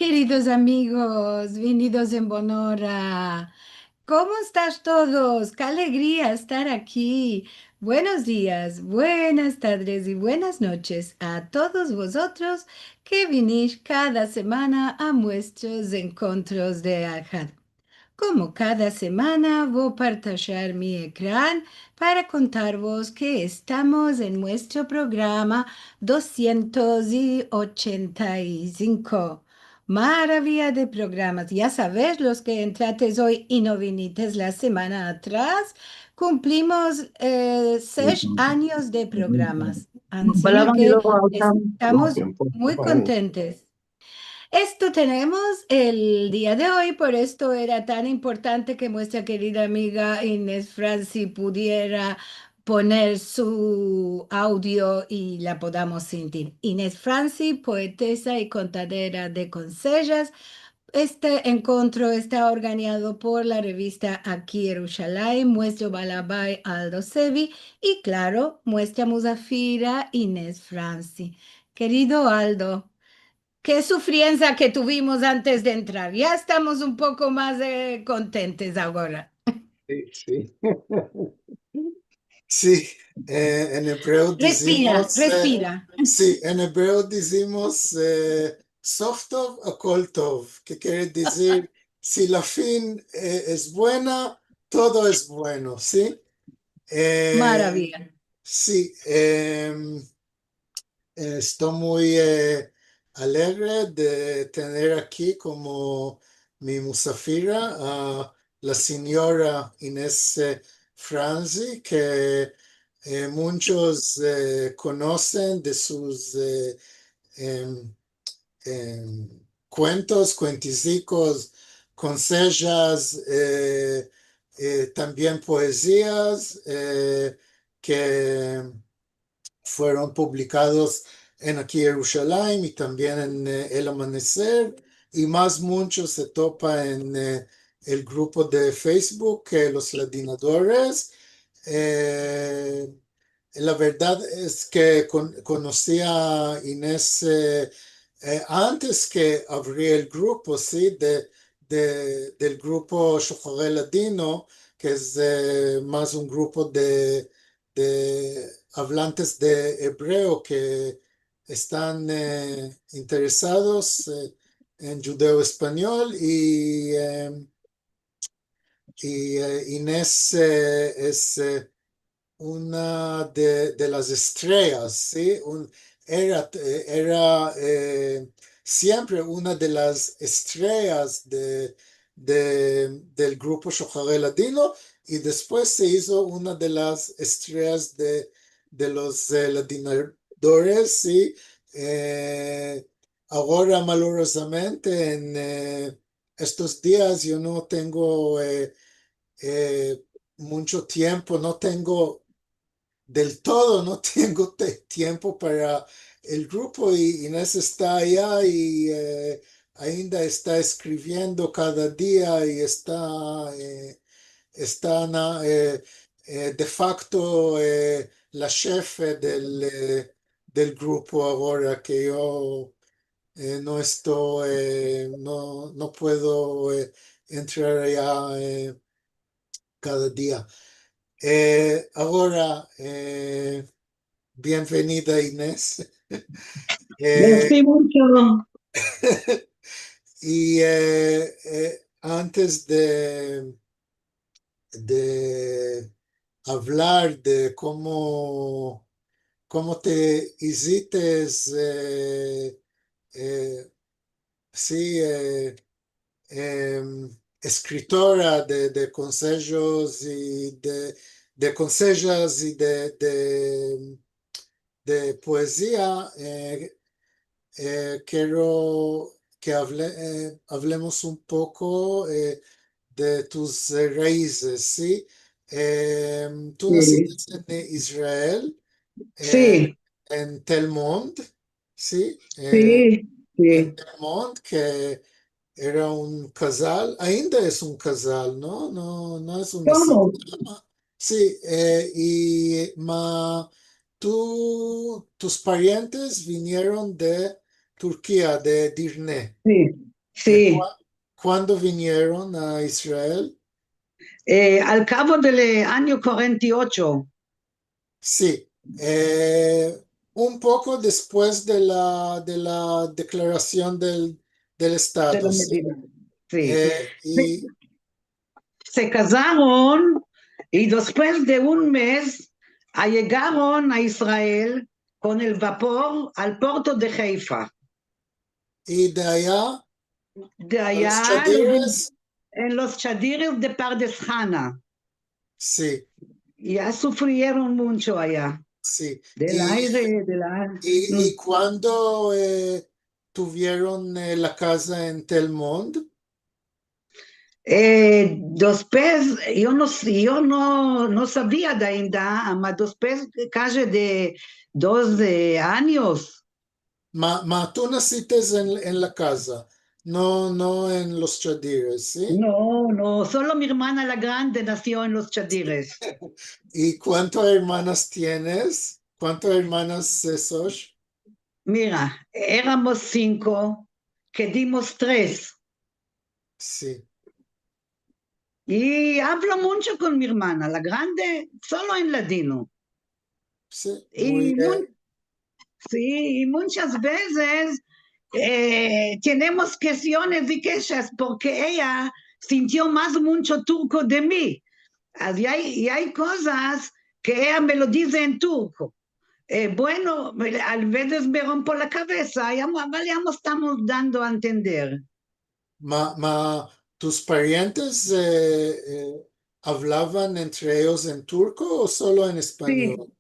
Queridos amigos, venidos en Bonora, ¿cómo estás todos? Qué alegría estar aquí. Buenos días, buenas tardes y buenas noches a todos vosotros que venís cada semana a nuestros encuentros de Ajad. Como cada semana voy a partillar mi ecrán para contaros que estamos en nuestro programa 285. Maravilla de programas. Ya sabes, los que entrates hoy y no vinites la semana atrás, cumplimos 6 años de programas. Así que estamos muy contentes. Esto tenemos el día de hoy, por esto era tan importante que nuestra querida amiga Inés Franci pudiera poner su audio y la podamos sentir. Inés Franci, poetesa y contadera de consejas. Este encuentro está organizado por la revista Aquí Jerusalén, Muestro Balabai Aldo Sevi y claro, Muestra Musafira Inés Franci. Querido Aldo. Qué sufriencia que tuvimos antes de entrar. Ya estamos un poco más contentes ahora. Sí, sí. Sí, en hebreo Respira, decimos, respira. sí, en hebreo decimos Sof Tov Akol Tov, que quiere decir, si la fin es buena, todo es bueno, ¿sí? Eh, Maravilla. sí, estoy muy alegre de tener aquí como mi musafira a la señora Inés Franzi, que muchos conocen de sus em, cuentos, cuenticicos, consejos, también poesías que fueron publicados en Aquí Jerusalén y también en El Amanecer, y más muchos se topa en el grupo de Facebook, Los Ladinadores. Eh, la verdad es que conocí a Inés antes que abrí el grupo, ¿sí? Del grupo Shohare Ladino, que es más un grupo de hablantes de hebreo que están interesados en judeo español, y Inés es una de las estrellas, ¿sí? Era siempre una de las estrellas del grupo Shohare Ladino, y después se hizo una de las estrellas de los ladinadores, ¿sí? Eh, Ahora, malurosamente, en estos días yo no tengo eh, mucho tiempo, no tengo del todo, no tengo tiempo para el grupo, y Inés está allá y ainda está escribiendo cada día y está de facto la jefe del grupo ahora que yo no estoy, no puedo entrar allá cada día. Ahora, bienvenida Inés. Eh, Merci mucho. y antes de hablar de cómo te hiciste, eh, sí, escritora de consejos y de consejos y de poesía, quiero que hablemos un poco de tus raíces, ¿sí? Tú naciste Sí, en Israel, eh, sí, en Tel Mond, ¿sí? sí, En sí. Tel Mond, que era un casal, ainda es un casal, ¿no? No es una ciudad. ¿Cómo? Sí, tus parientes vinieron de Turquía, de Dirne. Sí, Sì, ¿Cuándo vinieron a Israel? al cabo degli anni 48 Sí, un poco después de la declaración del Estado, della sí. Medina. Sì. Y Se casaron y después de un mes llegaron a Israel con el vapor al puerto de Haifa. de allá De a los allá Chadires, en los chadires de Pardes Chana. sí, Ya sufrieron mucho allá. sí. Del aire, del aire. Y cuando tuvieron la casa en Telmond, Después, yo no sabía de ainda, mas después casi de 12 años. tú naciste en la casa, no en los Chadires, ¿sí? No, no, solo mi hermana la grande nació en los Chadires. ¿Y cuántas hermanas tienes? ¿Cuántas hermanas sos? Mira, éramos 5, quedamos 3. Sí, Y hablo mucho con mi hermana, la grande, solo en ladino. sí, muy Y, bien. sí, y muchas veces tenemos cuestiones y quejas porque ella sintió más mucho turco de mí. Y hay cosas que ella me lo dice en turco. Bueno, a veces me rompo la cabeza, ya, estamos dando a entender. ¿Tus parientes hablaban entre ellos en turco o solo en Sí, español?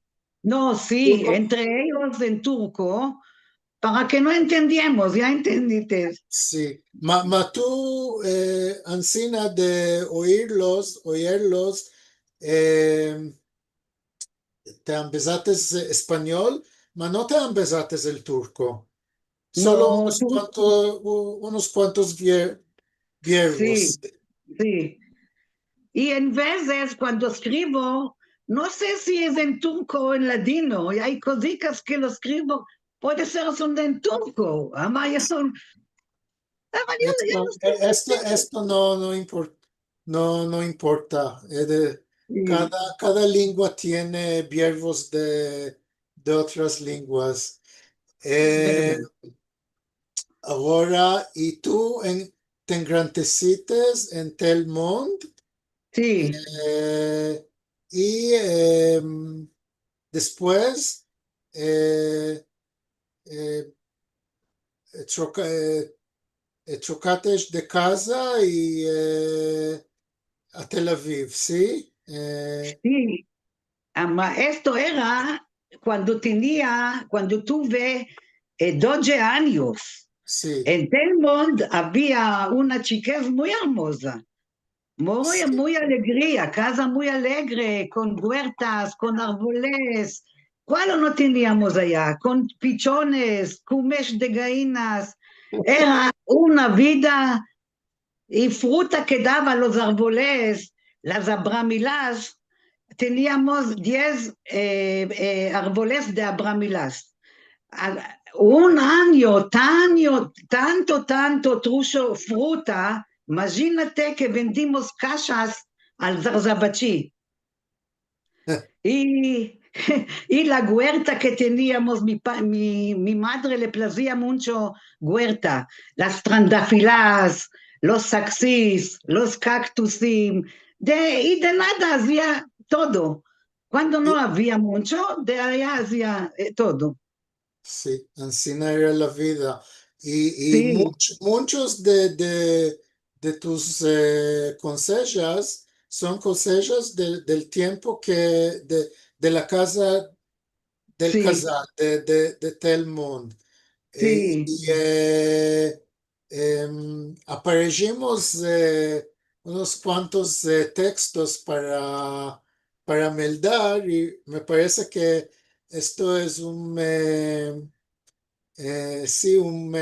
no, sí, Turco. entre ellos en turco, para que no entendíamos, ya entendiste. Sí, tú, Ancina, de oírlos, eh, te empezaste español, no te empezaste el turco. Solo No, unos cuantos sí, verbos. sí. Y en veces cuando escribo, no sé si es en turco o en ladino, y hay cositas que lo escribo, puede ser son en turco, yo no Esto no importa, no importa. sé. Cada lengua tiene verbos de otras lenguas. Sí, Eh, verdad. Ahora, ¿y tú te engrandeciste en Telmont? Sí, eh, y después eh, eh, troca- eh, trocaste de casa y a Tel Aviv, ¿sí? sí. Esto era cuando tuve 12 años. Sí, En Telmont había una chica muy hermosa, muy, sí. muy alegría, casa muy alegre, con huertas, con árboles. ¿Cuál no teníamos allá? Con pichones, cumes de gallinas. Era una vida y fruta que daban los árboles, las abramilas. Teníamos 10 árboles de abramilas. Un año, tanto trucho fruta, imagínate que vendimos cajas al Zarzabachi. Y, y la huerta que teníamos, mi madre le placía mucho huerta, las trandafilas, los saxís, los cactus, y de nada hacía todo. Cuando no había mucho, de allá hacía todo. Sí, así no era la vida. Y Sí, muchos de tus consejos son consejos del tiempo de la casa del sí, casal, de Telmont. sí, Aparejimos unos cuantos textos para meldar y me parece que esto es sí, un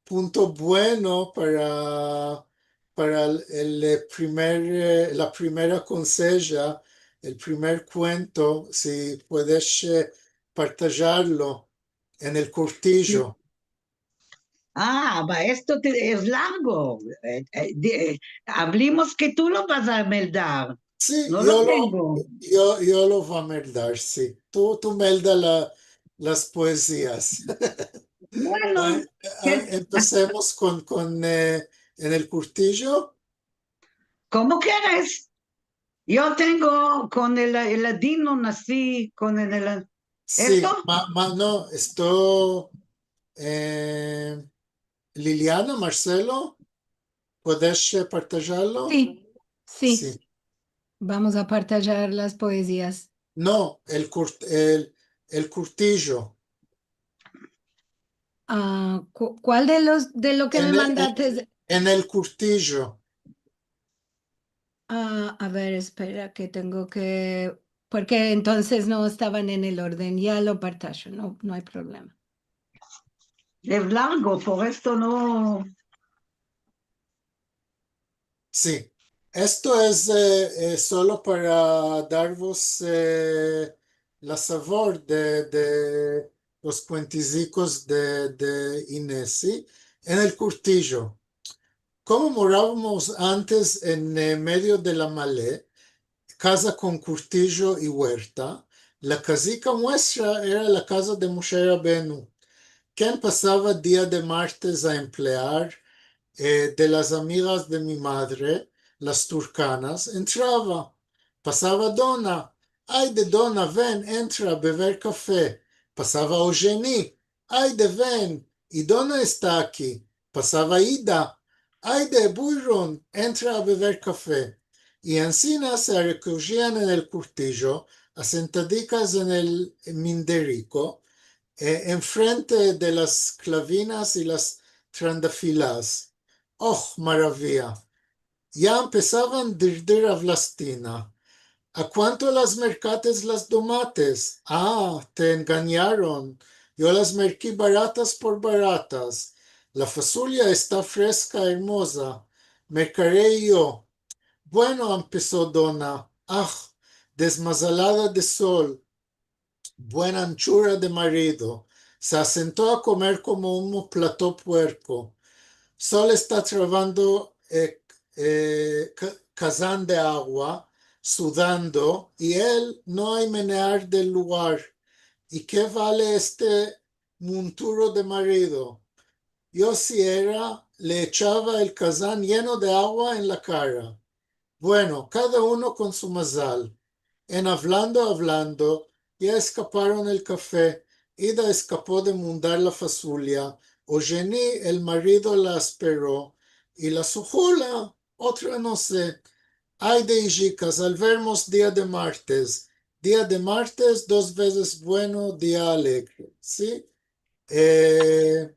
punto bueno para la primera conseja, el primer cuento, si puedes partajarlo en el sí. cortillo. Es largo. Hablemos que tú lo vas a meldar. Sí, No lo tengo. yo lo voy a meldar, sí. Tú melda las poesías. Bueno, Empecemos en el curtillo. ¿cómo quieres? Yo tengo con el ladino nací, con el... Sí, ¿Esto? no, esto, Liliana, Marcelo, ¿puedes partajarlo? Sí, sí, Sí. vamos a partajar las poesías. No, el curtillo. ¿Cuál de lo que me En el, mandaste? en el curtillo. A ver, espera, que tengo que, porque entonces no estaban en el orden, ya lo partajo, no, no hay problema. Es largo, por esto no... Sí, esto es solo para daros la sabor de los cuenticicos de Inés, ¿sí? En el curtillo. Como morábamos antes en medio de la malé, casa con curtillo y huerta, la casica nuestra era la casa de Moshe Rabenu, quien pasaba día de martes a emplear de las amigas de mi madre, las turcanas, entraba, pasaba Donna, ay de Donna, ven, entra a beber café, pasaba Eugenie, ay de ven, y Donna está aquí, pasaba Ida, ay de Buiron, entra a beber café, y encina se recogían en el curtillo, asentadicas en el minderico, enfrente de las clavinas y las trandafilas. ¡Oh, maravilla! Ya empezaban dirdir a Vlastina. ¿A cuánto las mercates las tomates? Ah, te engañaron. Yo las merquí baratas por baratas. La fasulia está fresca, hermosa. Mercaré yo. Bueno, empezó Donna. Ah, desmazalada de sol, buena anchura de marido. Se asentó a comer como un plató puerco. Sol está trabando cazán de agua, sudando, y él no hay menear del lugar. ¿Y qué vale este monturo de marido? Yo si era, le echaba el cazán lleno de agua en la cara. Bueno, cada uno con su mazal. En hablando, ya escaparon el café. Ida escapó de mundar la fasulia. Eugenie, el marido, la esperó. Y la sujula, otra no sé. Ay de Ijicas, al vermos día de martes. Día de martes, dos veces bueno, día alegre. ¿Sí? Eh,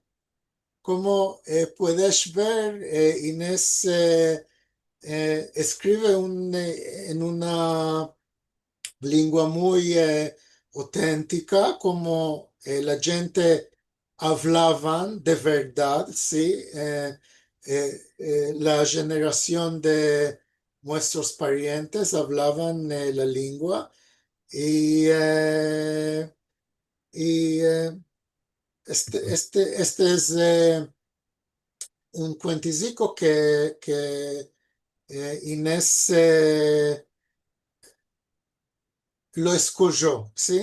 Como puedes ver, Inés escribe en una lengua muy auténtica, como la gente hablaban de verdad, ¿sí? La generación de nuestros parientes hablaban la lengua y, y este es un cuenticico que Inés lo escogió, ¿sí?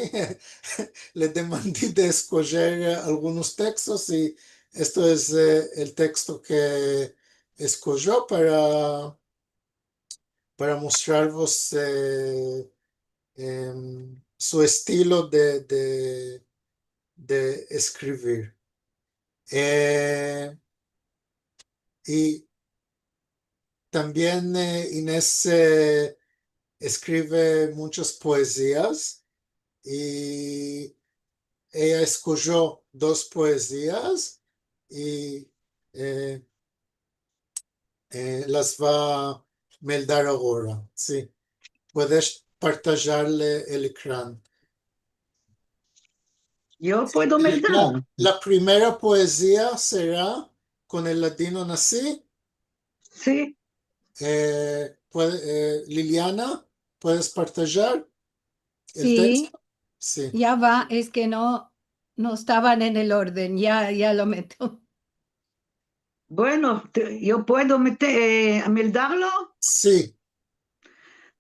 Le demandé de escoger algunos textos y esto es el texto que escogió para mostraros su estilo de escribir. Y también Inés escribe muchas poesías y ella escogió dos poesías y eh, las va a meldar ahora. Sí, puedes partajarle el ecrán. Yo puedo La, meldar. la primera poesía será con el latino nací. Sí, Liliana, ¿puedes partajar el Sí, texto? Sí. ya va, es que no, no estaban en el orden, ya lo meto. Bueno, yo puedo meldarlo. Sí,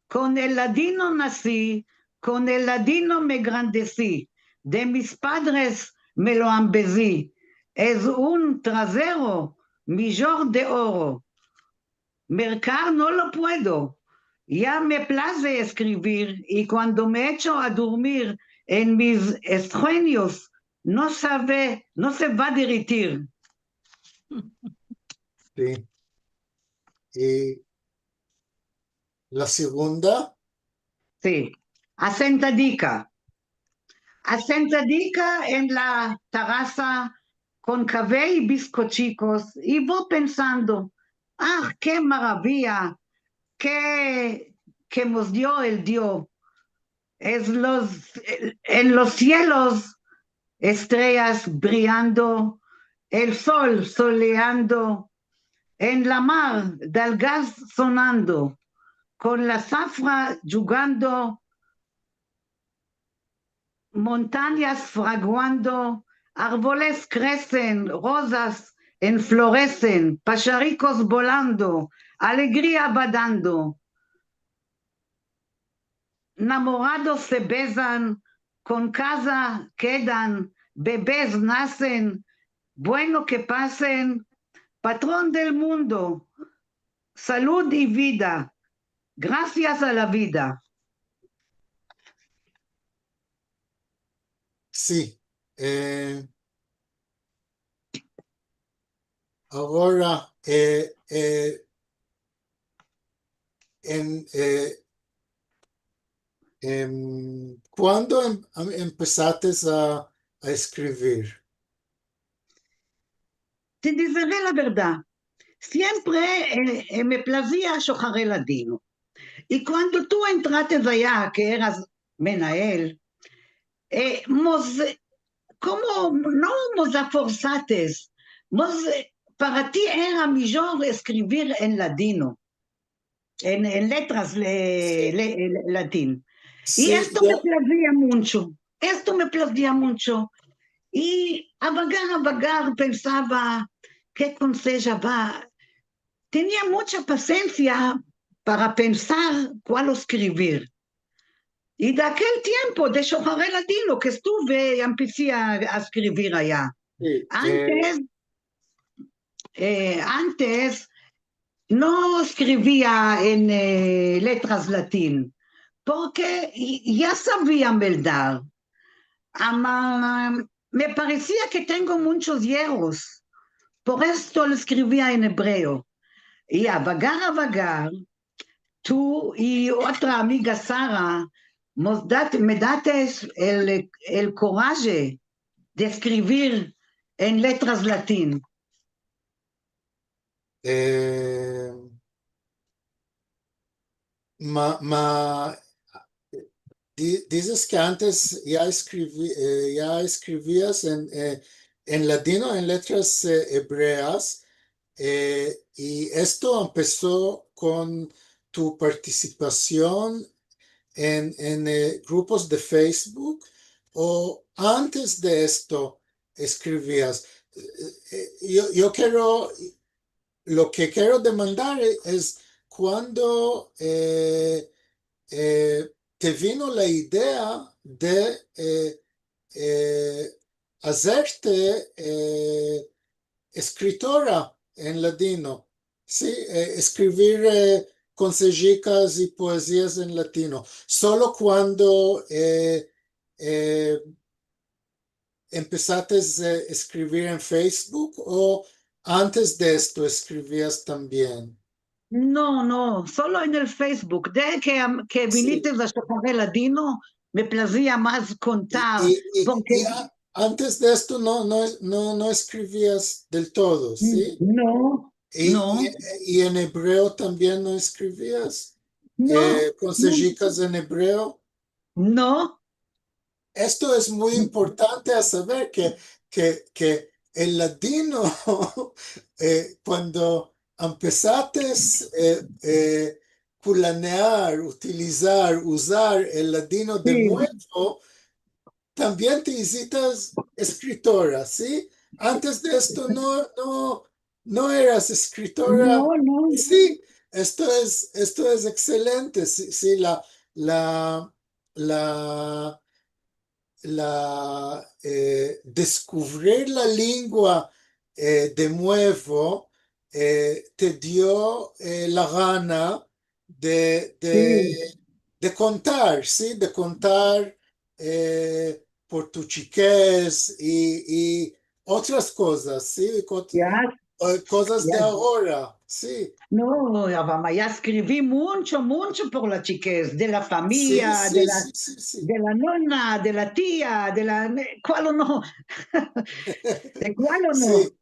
Con el ladino nací, con el ladino me grandecí, de mis padres me lo ambezí. Es un trasero, millor de oro. Mercar no lo puedo. Ya me place escribir y cuando me echo a dormir en mis estrenios, no se va a derretir. sí. Y la segunda, Sí. Asentadica. Asentadica en la terraza con café y bizcochicos y voy pensando, ah, qué maravilla, que nos dio el Dios. Es en los cielos estrellas brillando, el sol soleando, en la mar del gas sonando, con la zafra jugando, montañas fraguando, árboles crecen, rosas enflorecen, pacharicos volando, alegría badando, enamorados se besan, con casa quedan, bebés nacen, bueno que pasen, patrón del mundo, salud y vida, gracias a la vida. sí. Ahora, en, ¿cuándo empezaste a escribir? Te diré la verdad, siempre me placía Shohare Ladino. Y cuando tú entraste allá, que eras Menael, mos, ¿cómo no nos aforzates? Para ti era mejor escribir en ladino, en letras Sí, latín. Y sí, esto me placía mucho, esto me placía mucho. Y a vagar pensaba, ¿qué consejo va? Tenía mucha paciencia para pensar cuál escribir. Y de aquel tiempo de Shohare Latino que estuve, empecé a escribir allá. sí, Antes, antes no escribía en letras latín, porque ya sabía meldar. Me parecía que tengo muchos hierros, por esto lo escribía en hebreo. Y a vagar, tú y otra amiga Sara me dates el coraje de escribir en letras latín. eh, ma, dices que antes ya escribías en latino, en letras hebreas, y esto empezó con tu participación en grupos de Facebook, o antes de esto escribías. Yo quiero, lo que quiero demandar es cuando te vino la idea de hacerte escritora en latino, ¿sí? Escribir consejicas y poesías en latino. Solo cuando empezaste a escribir en Facebook, o antes de esto escribías también. No, solo en el Facebook. De que viniste Sí. a Shohare Ladino, me placía más Y, contar, y- porque antes de esto no escribías del todo, ¿sí? no, Y, y- no, y en hebreo también no escribías. no, no, Consejicas en hebreo. no, Esto es muy importante a saber que el latino, cuando empezaste planear, utilizar, usar el latino de sí, nuevo, también te hiciste escritora, ¿sí? Antes de esto no eras escritora. No, no, Sí, esto es excelente. Sí, sí, la, la, descubrir la lengua de nuevo te dio la gana sí, de contar, ¿sí? De contar portugués y otras cosas, ¿sí? ya, Cosas de ya. ahora, sí. No, ya escribí mucho, mucho por la chiquez, de la Sí, familia, sí, sí, sí, sí. de la nonna, de la tía, ¿cuál o no? ¿De cuál o no? Sí,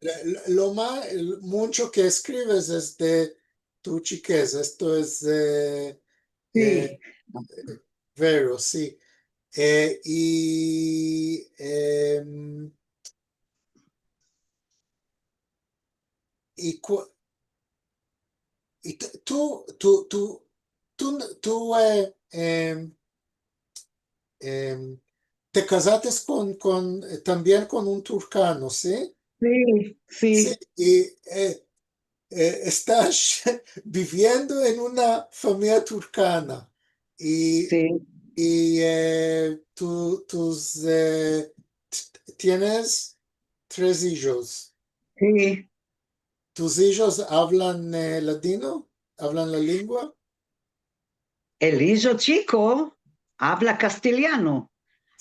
lo más, mucho que escribes es de tu chiquez, esto es eh, Sí, vero, sí. Eh, y y, y te casaste también con un turcano, ¿sí? sí, Sí, sí, y estás viviendo en una familia turcana y, sí, tienes tres hijos. sí. ¿Tus hijos hablan latino? ¿Hablan la lengua? El hijo chico habla castellano.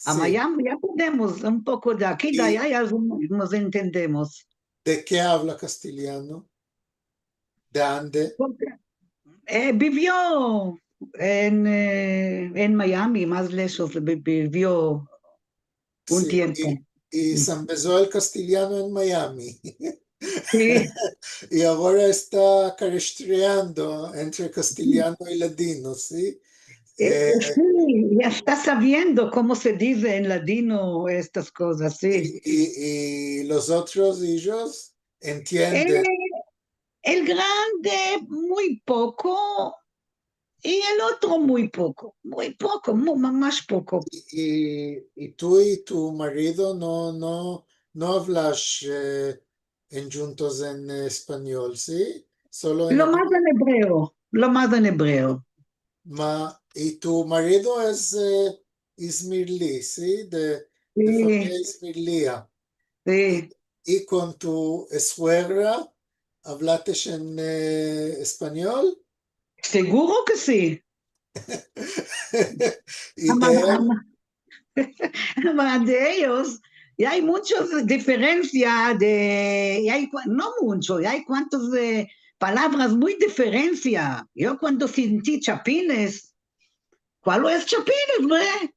A Sí. Miami ya podemos un poco de aquí, de ¿Y allá, ya nos entendemos. de qué habla castellano? ¿De dónde? Porque, vivió en Miami, más lejos, vivió un Sí. tiempo. Y se empezó el castellano en Miami. Sí, Y ahora está carestreando entre castellano y latino, ¿sí? sí, ya está sabiendo cómo se dice en ladino estas cosas, sí. Y los otros ellos Eh, entienden. el grande, muy poco, y el otro, muy poco, más poco. Y tú y tu marido no hablas juntos en español, ¿sí? Solo en hebreo. Lo más en hebreo. Y tu marido es ismirli, ¿sí? De familia Sí, ismirlía. Y, sí, y con tu suegra, ¿hablaste en español? seguro que sí. Y Ama- de él, ama- de ellos, y hay muchas diferencias no mucho, y hay cuantas palabras muy diferencia. Yo cuando sentí chapines, ¿cuál es chapines, güey?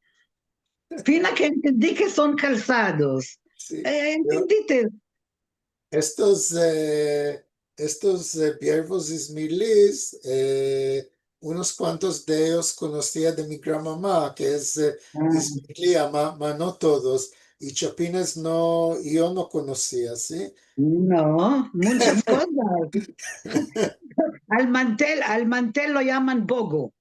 Fina que entendí que son calzados. sí, ¿Entendiste? estos, estos verbos ismirlis, unos cuantos de ellos conocía de mi gran mamá, que es Ah, ismirlía, no todos. Y chapines no, yo no conocía, ¿sí? no, muchas cosas. Al mantel lo llaman bogo.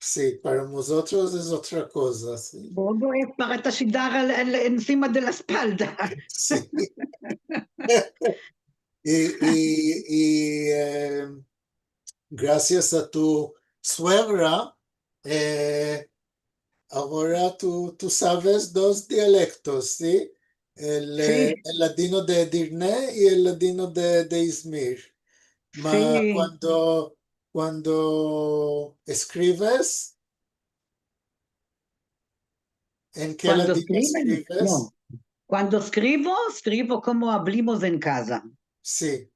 Sí, para nosotros es otra cosa, ¿sí? Bogo es para tachidar encima de la espalda. Sí. Y gracias a tu suegra, eh, ahora tú sabes dos dialectos, ¿sí? Sí, El ladino de Edirne y el ladino de Izmir. Ma sí. cuando escribes, ¿en qué Cuando ladino escriben, escribes? no. Cuando escribo como hablamos en casa. Sí,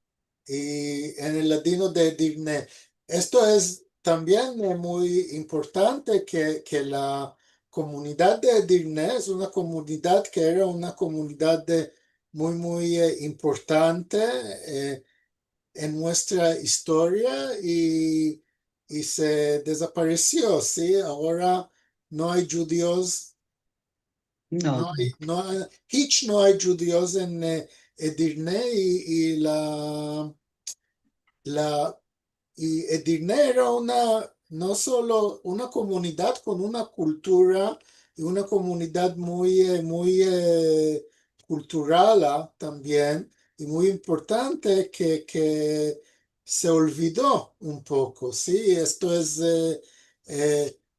y en el ladino de Digne. Esto es también muy importante que la comunidad de Digne es una comunidad que era una comunidad muy importante eh, en nuestra historia y se desapareció, ¿sí? Ahora no hay judíos, No, no hay judíos en Edirne y la y Edirne era no solo una comunidad con una cultura y una comunidad muy cultural también y muy importante que se olvidó un poco, ¿sí? Esto es,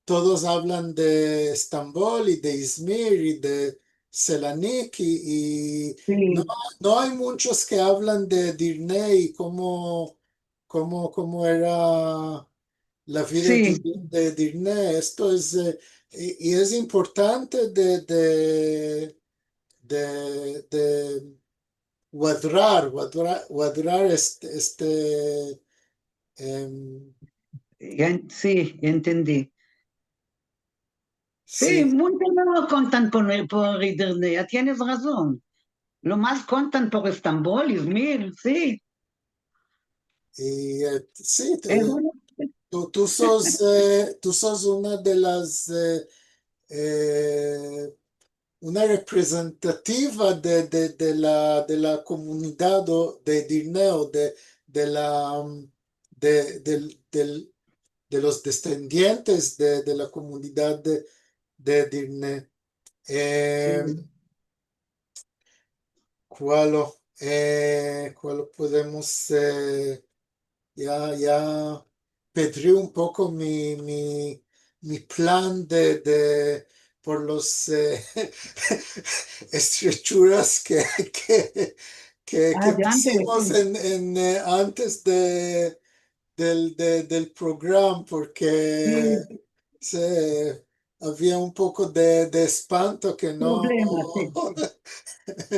todos hablan de Estambul y de Izmir y de Selanik y no, Sí, no hay muchos que hablan de Dirne y cómo era la vida sí, de Dirne. Esto es, y es importante de guardar em, sí, entendí. Sí, sí, muchos no lo contan por internet, tienes razón. Lo más contan por Estambul, Izmir, sí. y sí, Es una- tú sos una de las, una representativa de la comunidad de Dirneo, de la, de los descendientes de la comunidad de Dirne. Eh, sí. ¿cuál podemos, ya pedí un poco mi plan por los estrechuras que Adelante, pusimos sí. antes del programa, porque Sí, había un poco de espanto que problema, sí.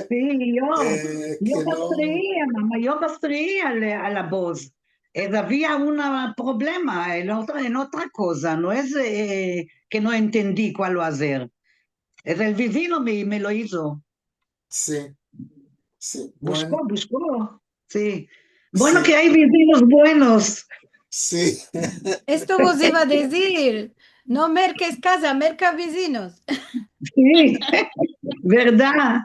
Sí, yo que no, rastreé, mamá, yo rastreé a la voz. Había un problema en otra cosa, no es que no entendí cuál hacer. Es el vecino me lo hizo. sí, sí, bueno, Buscó. Sí. Bueno, sí, que hay vecinos buenos. sí. Esto vos iba a decir, no merques casa, merca vecinos. Sí, ¿verdad?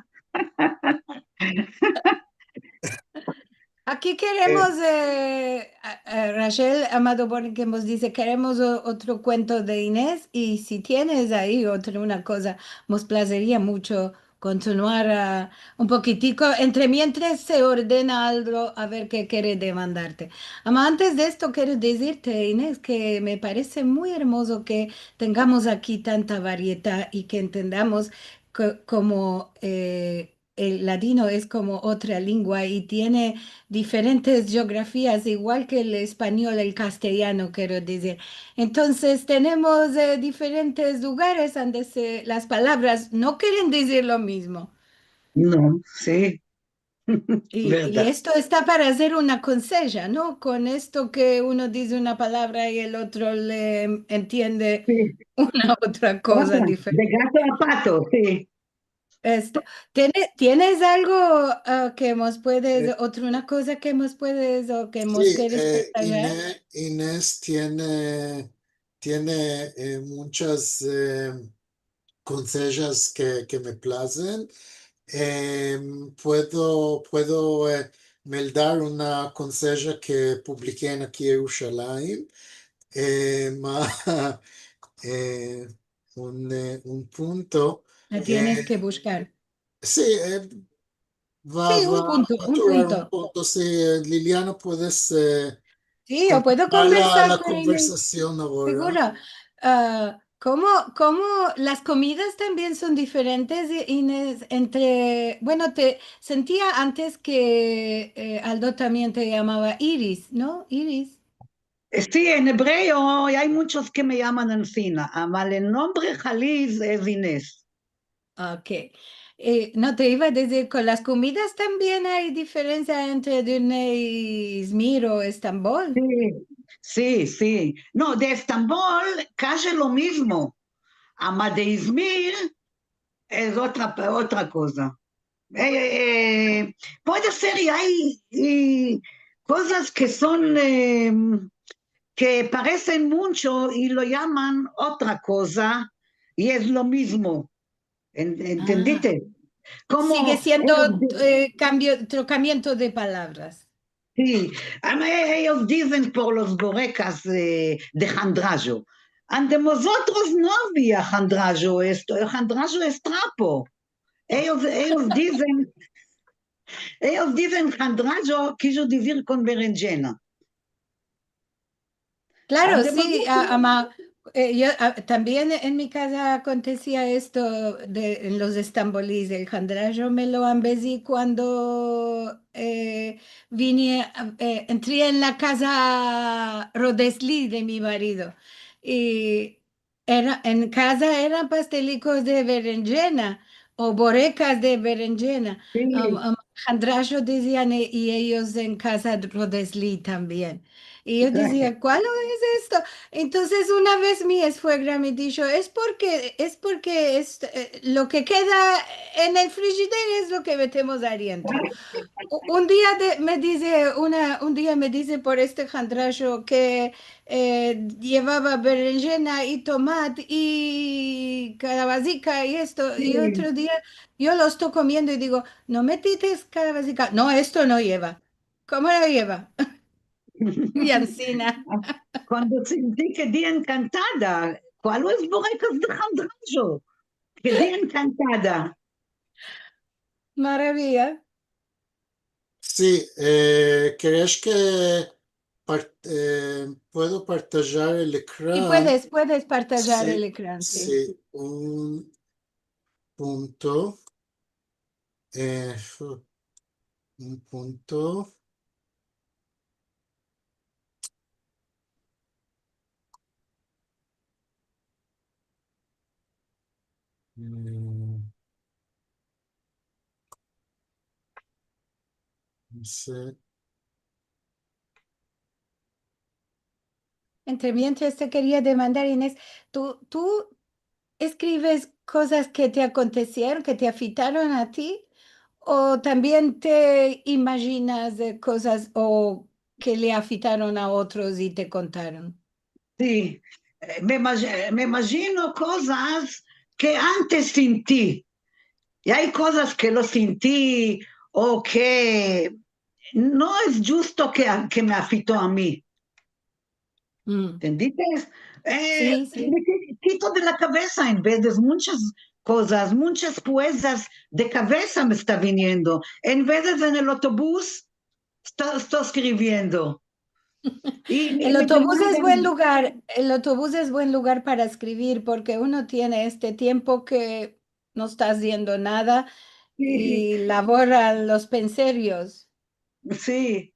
Aquí queremos, Rachel Amado Borges nos dice, queremos otro cuento de Inés y si tienes ahí otra una cosa, nos placería mucho continuar un poquitico, entre mientras se ordena algo, a ver qué quiere demandarte. Ama, antes de esto quiero decirte, Inés, que me parece muy hermoso que tengamos aquí tanta variedad y que entendamos como el ladino es como otra lengua y tiene diferentes geografías, igual que el español, el castellano, quiero decir. Entonces, tenemos diferentes lugares donde las palabras no quieren decir lo mismo. No, sí, Y verdad. esto está para hacer una conseja, ¿no? Con esto que uno dice una palabra y el otro le entiende Sí. una otra cosa Otra, diferente. de gato a pato, sí. Esto. ¿Tienes algo que nos Eh, puedes, otra una cosa que nos puedes o que nos sí, quieres partajar? Inés tiene muchas consejas que me placen. Puedo meldar una conseja que publiqué en aquí en Jerusalén. Ma, eh, un punto. La tienes que Eh, buscar. sí, Sí, va a un durar un punto. punto. Sí, Liliana, puedes Sí, yo puedo continuar conversar la con Inés, conversación ahora. seguro. ¿Cómo las comidas también son diferentes, Inés, entre, bueno, te sentía antes que Aldo también te llamaba Iris, ¿no? Iris. Sí, en hebreo hay muchos que me llaman Ancina, pero el nombre Jaliz es Inés. Ok. No te iba a decir, con las comidas también hay diferencia entre Dune y Izmir o Estambul. Sí, sí, sí. No, de Estambul casi lo mismo, pero de Izmir es otra cosa. Puede ser, y hay cosas que son, que parecen mucho y lo llaman otra cosa, y es lo mismo. Ah, ¿Entendiste? sigue Como siendo cambio, trocamiento de palabras. sí, ellos dicen por los gorecas de Jandrajo. Ante nosotros no había Jandrajo, esto, el Jandrajo es trapo. Ellos dicen Ellos dicen jandrajo, quiso decir con berenjena. Claro, Además, sí, también en mi casa acontecía esto en los estambolís. El jandrajo me lo ambesí cuando entré en la casa Rodesli de mi marido. Y en casa eran pastelicos de berenjena o borecas de berenjena. sí, Jandrajo decían y ellos en casa Rodesli también. Y yo decía, ¿cuál es esto? Entonces una vez mi suegra me dijo, es porque lo que queda en el frigider es lo que metemos adentro. Un día un día me dice por este jandracho que llevaba berenjena y tomate y calabacica y esto, y sí. otro día yo lo estoy comiendo y digo, no metiste calabacica, no, esto no lleva. ¿Cómo no lleva? Y encina. Cuando sentí quedé encantada. ¿Cuál es borracas de jandrajo? Quedé encantada. Maravilla. Sí, ¿crees que puedo partajar el Y ecrán? puedes partajar el Sí, ecrán, sí. sí, un punto, eh, un punto. mm, no sé. Entre mientras te quería demandar, Inés, ¿tú escribes cosas que te acontecieron, que te afectaron a ti? ¿O también te imaginas de cosas o que le afectaron a otros y te contaron? Sí, me imagino cosas que antes sentí. Y hay cosas que lo sentí o que no es justo que me afectó a mí. Mm. ¿Entendiste? Sí, sí. Me quito de la cabeza en vez de muchas cosas, muchas cosas de cabeza me está viniendo. En vez de en el autobús, estoy escribiendo. Y El me autobús es buen demandan, lugar, el autobús es buen lugar para escribir porque uno tiene este tiempo que no está haciendo nada sí, y labora los pensarios. sí.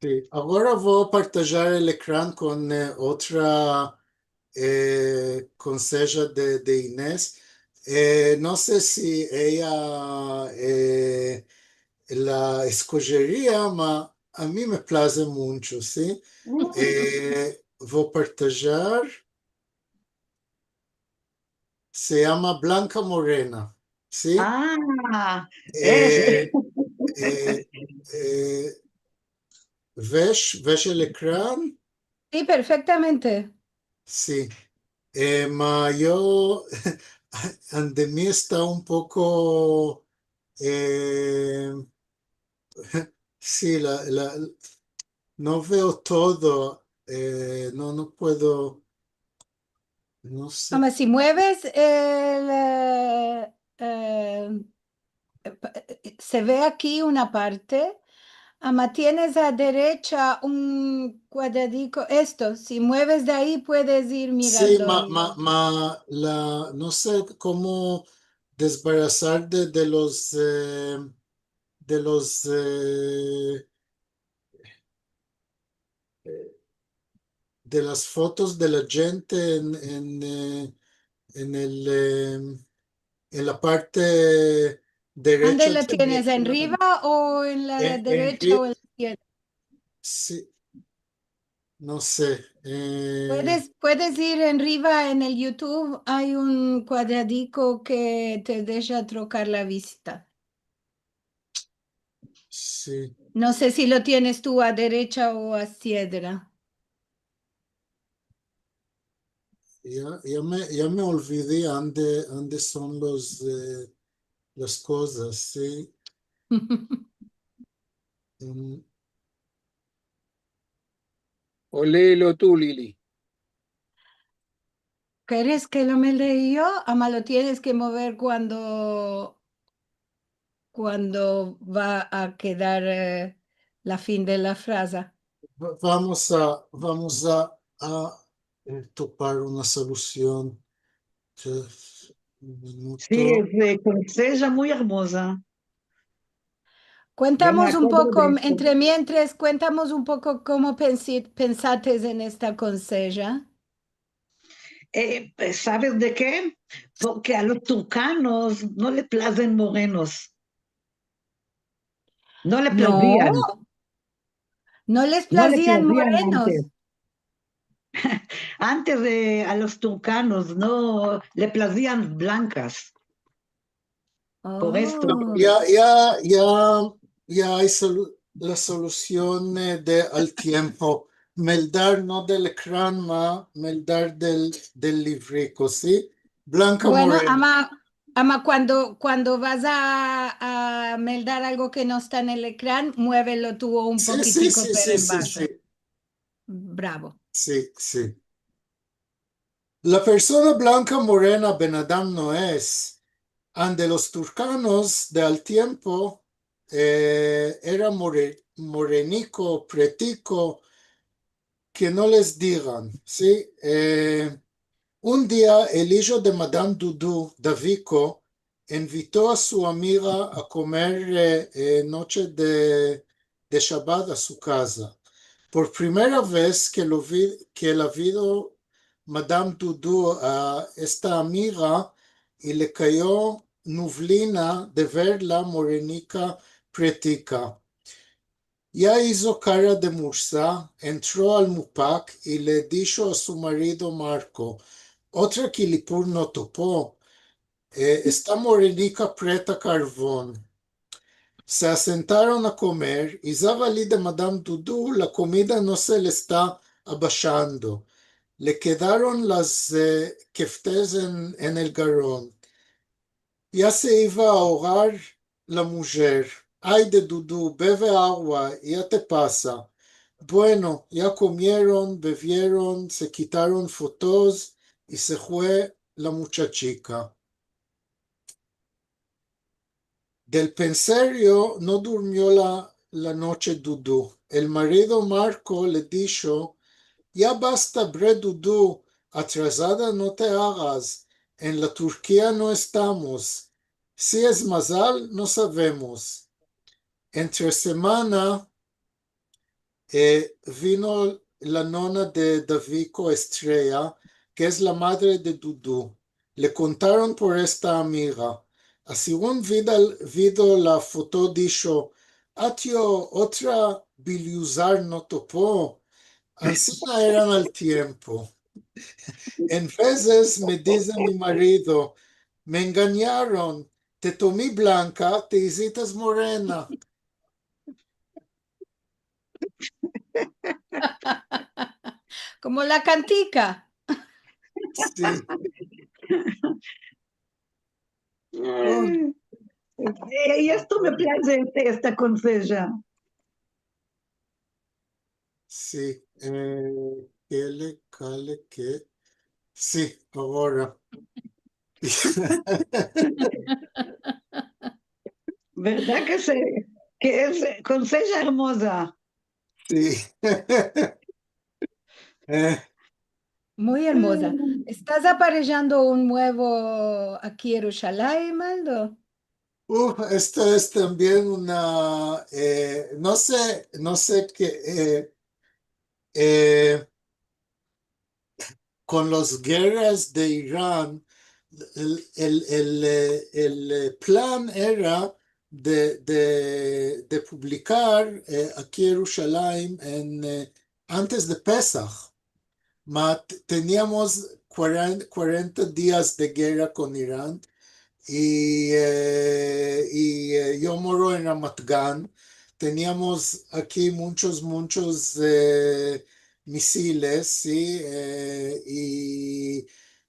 Sí, ahora voy a partajar el ecrán con otra conseja de Inés. No sé si ella la escogería, ma a mí me place mucho, ¿sí? Voy a partajar, se llama Blanca Morena, ¿sí? Ah, es, Eh, eh, eh, ¿ves el ecrán? Sí, perfectamente. Sí. Ma yo, ante mí está un poco, eh, sí, no veo todo, no puedo, no sé. Ama, si mueves se ve aquí una parte. Ama, tienes a derecha un cuadradico. Esto, si mueves de ahí puedes ir Sí, mirando. no sé cómo desbarazar de los, de las fotos de la gente en en la parte ¿Dónde derecha lo de mi tienes? ecrán. ¿Arriba o en la derecha o en la izquierda? Sí, no sé. Puedes ir arriba en el YouTube. Hay un cuadradico que te deja trocar la vista. Sí, No sé si lo tienes tú a derecha o a izquierda. ya me olvidé dónde son las cosas, sí. Mm, O léelo tú, Lili. ¿Quieres que lo me leí yo? Ama, lo tienes que mover cuando va a quedar la fin de la frase. Vamos a topar una solución. Un Sí, minuto. conseja muy hermosa. Yo me Cuéntamos un acuerdo poco, de esto. entre mientras, cuéntamos un poco cómo pensaste en esta conseja. ¿Sabes de qué? Porque a los turcanos no le placen morenos, no le No, placían, no les no le placían placían morenos. antes. Antes de a los turcanos no le placían blancas, por esto. Oh, Ya hay la solución al tiempo. Meldar no del ecrán, meldar del livrico, ¿sí? Blanca bueno, Morena. ama, cuando vas a meldar algo que no está en el ecrán, muévelo tú un Sí, sí, poquitico sí, pero sí, en sí, bajo. sí, Bravo. sí, sí. La persona blanca morena Benadam no es. Ante los turcanos del tiempo era morenico, pretico, que no les digan, ¿sí? Un día el hijo de Madame Dudu, Davico, invitó a su amiga a comer noche de Shabbat a su casa. Por primera vez que la vio Madame Dudu a esta amiga y le cayó nublina de verla morenica pretica. Ya hizo cara de mursa, entró al Mupac y le dijo a su marido Marco, otra Kilipur no topó, está morenica preta carbón. Se asentaron a comer y Zavali de Madame Dudu la comida no se le está abashando. Le quedaron las keftes en el garrón. Ya se iba a ahogar la mujer. Ay de Dudu, bebe agua, ya te pasa. Bueno, ya comieron, bebieron, se quitaron fotos y se fue la muchachica. Del pensario no durmió la noche Dudu. El marido Marco le dijo, ya basta, bre Dudu, atrasada no te hagas, en la Turquía no estamos. Si es Mazal, no sabemos. Entre semana vino la nona de Davico Estrella, que es la madre de Dudu. Le contaron por esta amiga. Así un vido la foto dijo, Atio, otra biliuzar no topó. Ancina eran al tiempo. En veces me dice mi marido, me engañaron, te tomé blanca, te hiciste morena. Como la cantica. Sí. Oh, Y esto me place esta conseja. sí. Que. Sí, ahora. ¿Verdad que es conseja hermosa? Sí. Eh, Muy hermosa. ¿Estás aparejando un nuevo aquí en Jerusalén, Aldo? esto es también una, no sé qué, eh, con las guerras de Irán, el plan era de publicar aquí en Jerusalén antes de Pesach. Teníamos 40 días de guerra con Irán y yo moro en Ramat Gan. Teníamos aquí muchos misiles, ¿sí?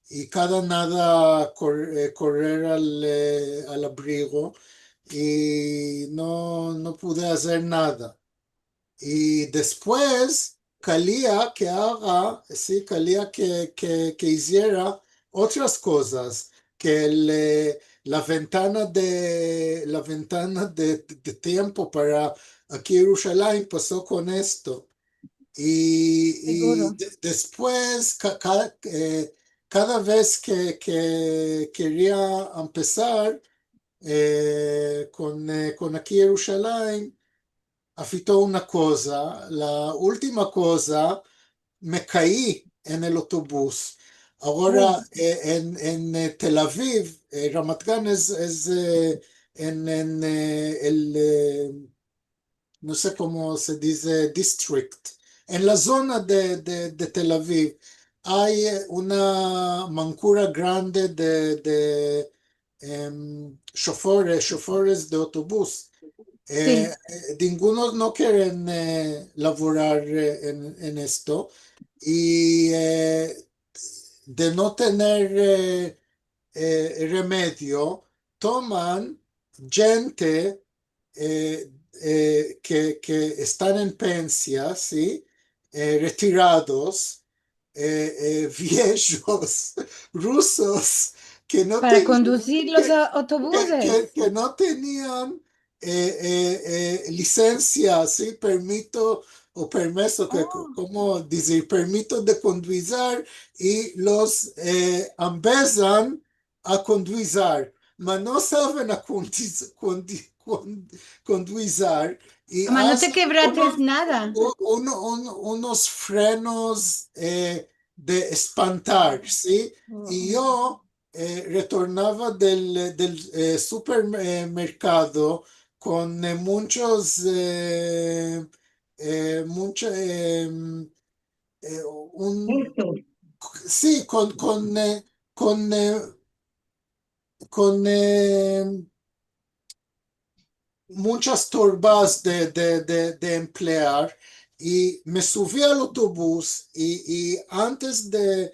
Y cada nada correr al abrigo y no pude hacer nada. Y después, Calía que haga, sí, Calía que hiciera otras cosas, que la ventana de tiempo para aquí en Jerusalén pasó con esto. Y Seguro. después, cada vez que quería empezar con aquí en Jerusalén, afitó una cosa. La última cosa, me caí en el autobús. Ahora, en Tel Aviv, Ramat Gan es en no sé cómo se dice, district. En la zona de Tel Aviv hay una mancura grande de choferes de autobús. Sí. Ninguno no quieren laborar en esto y de no tener remedio, toman gente que están en pensia, ¿sí? Retirados, viejos rusos que no Para tenían conducir los que, autobuses. que no tenían licencia, ¿sí? Permiso o permiso, Oh, como decir, permiso de conducir y los empiezan a conducir, pero no saben a conducir y ama, no te hacen quebrates nada. unos frenos de espantar, ¿sí? Y Oh, yo retornaba del supermercado con eh, un, Esto. sí, con, eh, con muchas turbas de emplear y me subí al autobús y antes de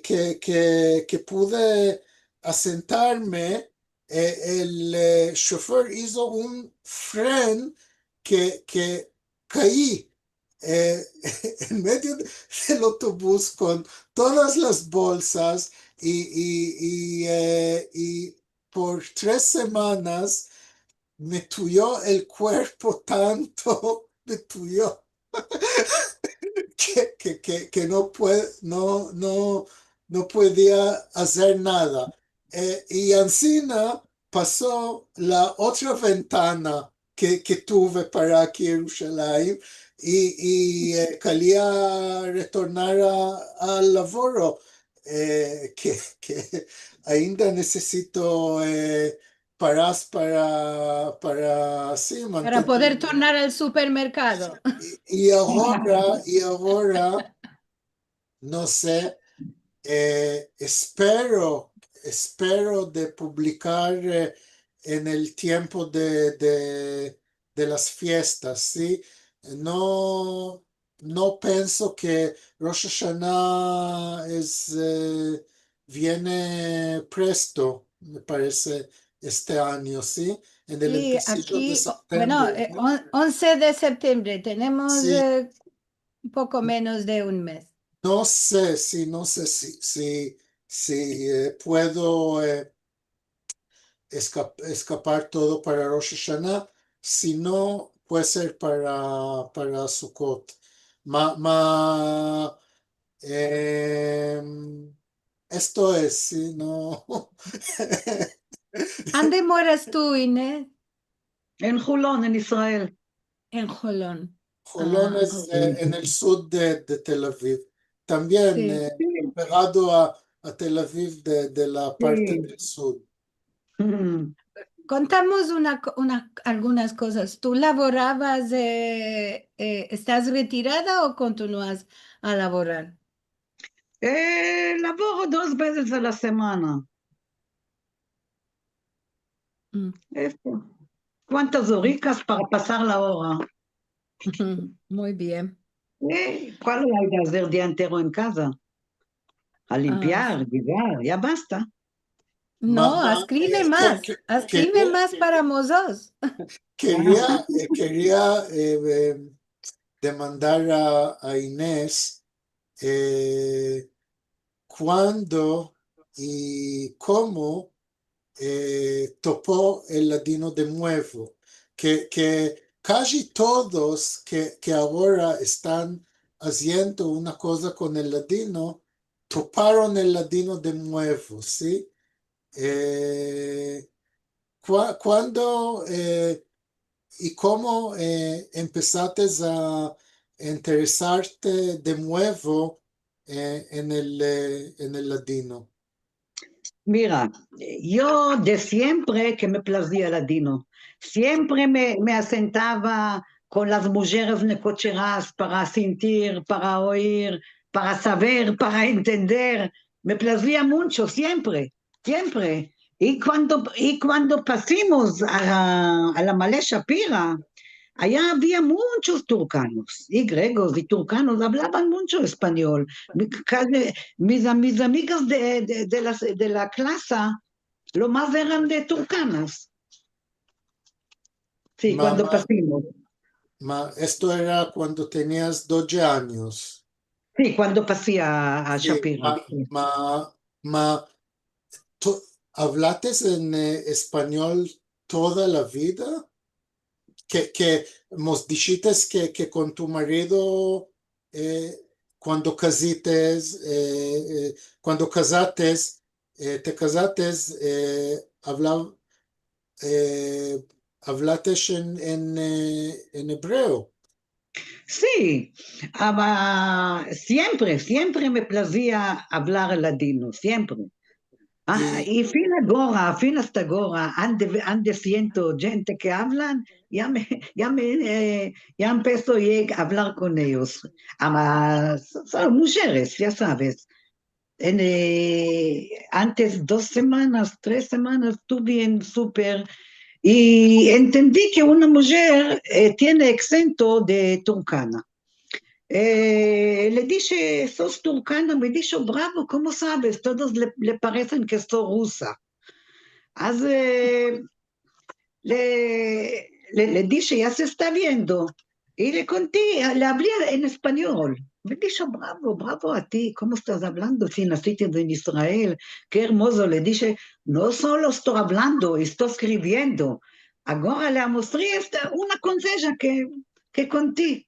que pude asentarme, el chofer hizo un fren que caí eh, en medio del autobús con todas las bolsas y por 3 semanas me tuyó el cuerpo tanto, me tuyó que no podía hacer nada. Y encima pasó la otra ventana que tuve para aquí en Jerusalén y quería retornar al laboro, que ainda necesito parar para sí, para poder mantenerme. tornar al supermercado. Y ahora, no sé, espero de publicar en el tiempo de las fiestas, ¿sí? No, no pienso que Rosh Hashanah viene presto, me parece, este año, ¿sí? En el Sí, empecillo de aquí, bueno, septiembre, ¿no? 11 de septiembre, tenemos Sí, un poco menos de un mes. no sé si puedo escapar todo para Rosh Hashanah, si no, puede ser para Sukkot. Ma, esto es, sí, no. ¿Dónde moras tú, Inés? En Julón, en Israel. En Jolón. Jolón Ah, es ok. en el sur de Tel Aviv. También Sí, Sí, pegado a Tel Aviv de la parte sí. del sur. Mm. contamos algunas cosas. ¿Tú laborabas, estás retirada o continúas a laborar? Laboro 2 veces a la semana. Mm. Esto. ¿Cuántas horitas para pasar la hora? Muy bien. ¿Cuál hay que hacer día entero en casa? A Ah, limpiar, sí. llegar, ya basta. No, escribe más. Escribe Quería, más para mozos. quería, quería demandar a Inés cuándo y cómo topó el ladino de nuevo, que casi todos que ahora están haciendo una cosa con el ladino, toparon el ladino de nuevo, ¿sí? ¿Cuándo y cómo empezaste a interesarte de nuevo en el ladino? Mira, yo de siempre que me plazía ladino, siempre me asentaba con las mujeres necocheras para sentir, para oír, para saber, para entender. Me plazía mucho, siempre, siempre. Y cuando pasamos a la Malé Shapira, allá había muchos turcanos y griegos y turcanos, hablaban mucho español. Mis amigas de la clase, lo más eran de turcanas. Sí, Ma, cuando ma- pasamos. esto era cuando tenías 12 años. Sí, cuando pasé a Sí, Shapira. Sí. ma, ¿tú hablaste en español toda la vida? Que nos dijiste que con tu marido, eh, cuando casites, cuando casates, te casates, eh, hablaste en hebreo. Sí, siempre, siempre me plazía hablar ladino, siempre. Y, Y fin hasta ahora, ande siento gente que hablan, ya empiezo a hablar con ellos. Son mujeres, ya sabes. Antes 2 semanas, 3 semanas, estuve en súper y entendí que una mujer tiene acento de turcana. Le dije, sos turcana, me dijo, bravo, ¿cómo sabes? Todos le parecen que soy rusa. אז le dije, ya se está viendo. Y le conté, le hablé en español. Me dijo, bravo, bravo a ti, ¿cómo estás hablando? Si naciste en Israel, qué hermoso. Le dije, no solo estoy hablando, estoy escribiendo. Ahora le mostré una conseja que conté.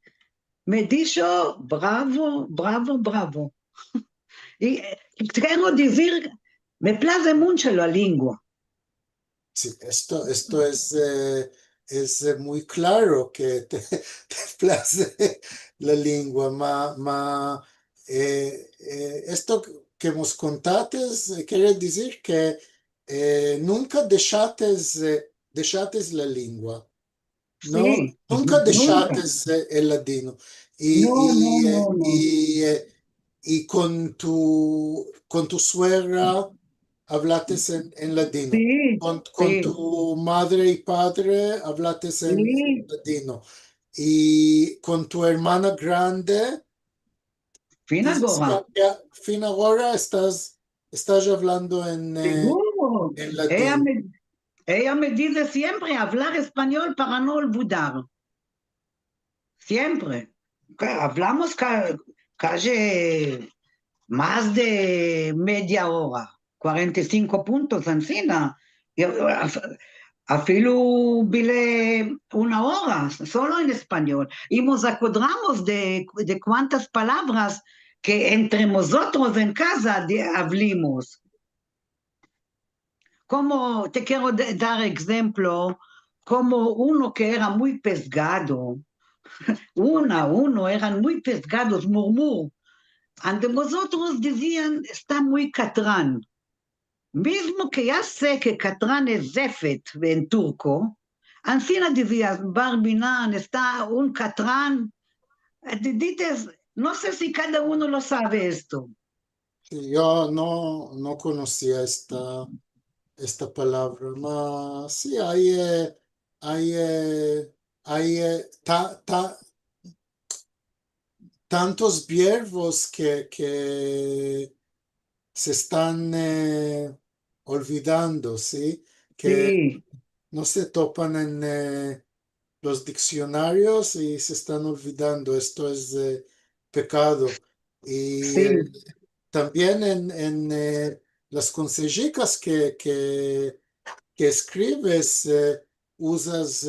Me dijo, bravo, bravo, bravo. Y quiero decir, me place mucho la lengua. sí, esto es muy claro que te place la lengua, esto que nos contaste quiere decir que nunca dejaste la lengua, ¿no? Sí, Nunca nunca. dejaste el ladino. No, no, Y, no, y, no. y, eh, y con tu suegra hablaste en ladino. Sí, Con sí, tu madre y padre hablaste en sí. ladino. Y con tu hermana grande, Fin dices ahora. que fin ahora estás hablando Seguro. en Ella ladino. me, ella me dice siempre hablar español para no olvidar. Siempre. Hablamos casi más de media hora, 45 puntos encima. Afilo bile una hora, solo en español. Y nos acordamos de cuántas palabras que entre nosotros en casa hablamos. Como te quiero dar ejemplo, como uno que era muy pescado, uno eran muy pescados, murmur. Ante nosotros decían, está muy catrán. Mismo que ya sé que catrán es zefet en turco, Ancina decías, Barbinan, está un catrán. Dices, no sé si cada uno lo sabe esto. Sí, yo no conocía esta palabra, mas sí, hay, hay tantos verbos que se están olvidando, ¿sí? Que Sí, no se topan en los diccionarios y se están olvidando. Esto es pecado. Y sí, también en las consejicas que que escribes, usas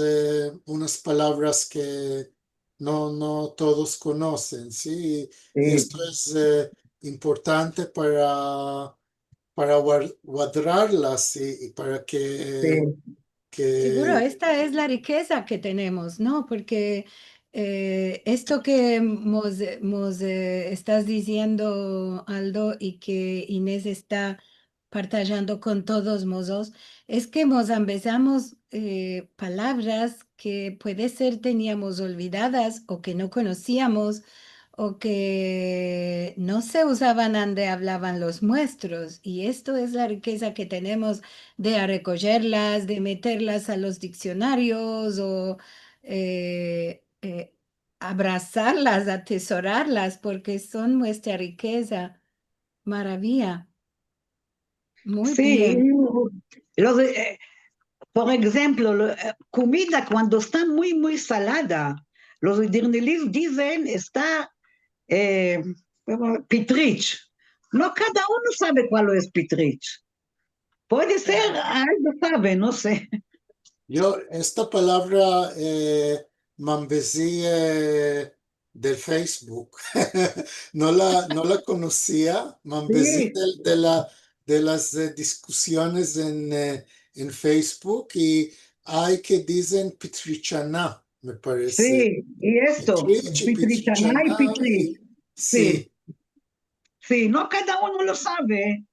unas palabras que no todos conocen, ¿sí? Y Sí, esto es importante para guardarlas y para sí, Seguro, que esta es la riqueza que tenemos, ¿no? Porque esto que estás diciendo, Aldo, y que Inés está partajando con todos nosotros, es que nos empezamos palabras que puede ser teníamos olvidadas o que no conocíamos o que no se usaban donde hablaban los nuestros. Y esto es la riqueza que tenemos de a recogerlas, de meterlas a los diccionarios o abrazarlas, atesorarlas, porque son nuestra riqueza. Maravilla. Muy sí. bien. Los, por ejemplo, comida cuando está muy, muy salada, los dirnelis dicen está eh, pitrich. No cada uno sabe cuál es pitrich. Puede ser, algo sabe, no sé. yo esta palabra mambesí del Facebook, no la conocía, mambesí Sí, de las discusiones en Facebook y hay que dicen Pitrichana, me parece. sí, y esto, Pitrich y pitrichaná y Pitrichana, pitrich. Sí, sí, sí, no cada uno lo sabe.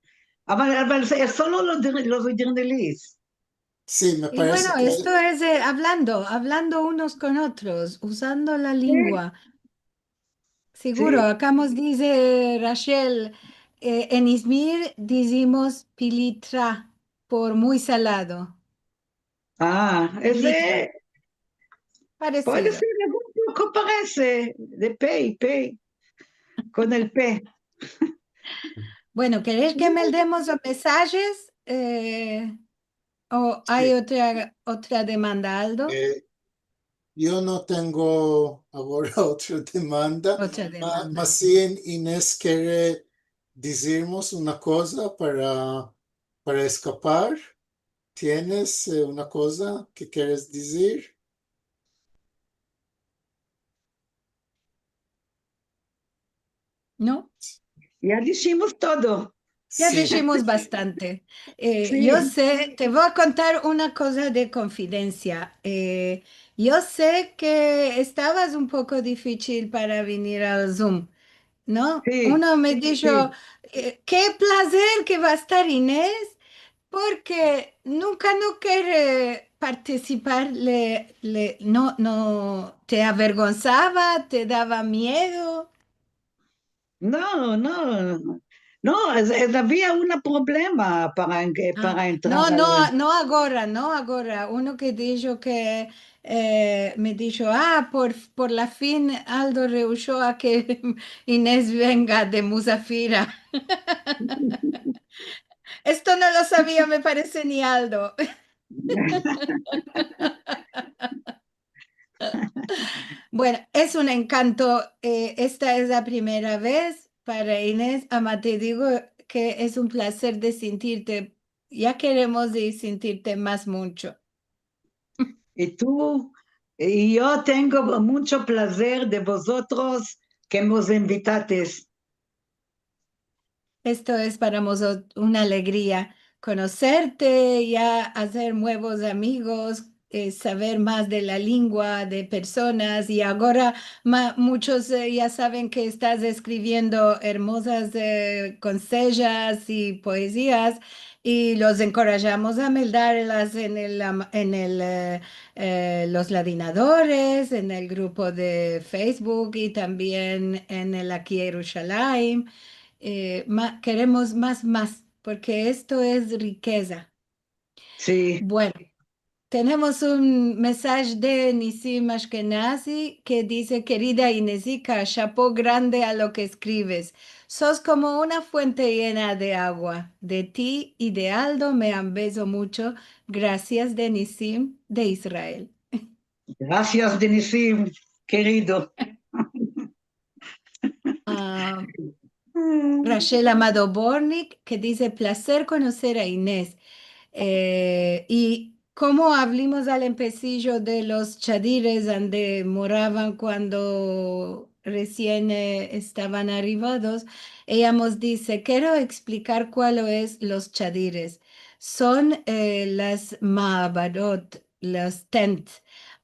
Es solo los dirnelis. sí, me Y bueno, parece que esto es hablando unos con otros, usando la Sí, lengua. Seguro, sí. acá nos dice Rachel, en Izmir decimos pilitra por muy salado. Ah, Pilitra, ese puede parecido. ser algún poco parece, de P y P, con el P. Bueno, ¿querés que me demos los mensajes? ¿O hay sí. otra demanda, Aldo? Eh, Yo no tengo ahora otra demanda, Otra mas demanda. sí Inés quiere decirnos una cosa para escapar. ¿Tienes una cosa que quieres decir? ¿No? Ya dijimos todo. Ya Sí, dijimos bastante. Yo Sí, sé, te voy a contar una cosa de confidencia. Yo sé que estabas un poco difícil para venir al Zoom, ¿no? sí, Uno me dijo, sí. qué placer que va a estar Inés, porque nunca no quiere participar, no, te avergonzaba, te daba miedo. No, no, no, había un problema Ah, para entrar no, al... no, no agora, no agora. Uno que dijo que me dijo, por la fin Aldo rehusó a que Inés venga de Musafira. Esto no lo sabía, me parece ni Aldo. Bueno, es un encanto. Esta es la primera vez para Inés. Ama, te digo que es un placer de sentirte. Ya queremos de sentirte más mucho. Y tú, y yo tengo mucho placer de vosotros que nos invitates. Esto es para nosotros una alegría conocerte, ya hacer nuevos amigos, saber más de la lengua, de personas y ahora muchos ya saben que estás escribiendo hermosas consejas y poesías y los encorajamos a mandarlas los ladinadores, en el grupo de Facebook y también en el Aquí Jerusalén. Queremos más, porque esto es riqueza. Sí, Bueno, tenemos un mensaje de Nisim Ashkenazi que dice, querida Inesika, chapeau grande a lo que escribes. Sos como una fuente llena de agua. De ti y de Aldo me han beso mucho. Gracias de Nisim de Israel. gracias, Denisim, querido. Ah, Rachel Amado Bornik que dice, placer conocer a Inés. Y como hablamos al empecillo de los chadires donde moraban cuando recién estaban arribados, ella nos dice, quiero explicar cuáles es los chadires. Son las ma'abarot, las tent,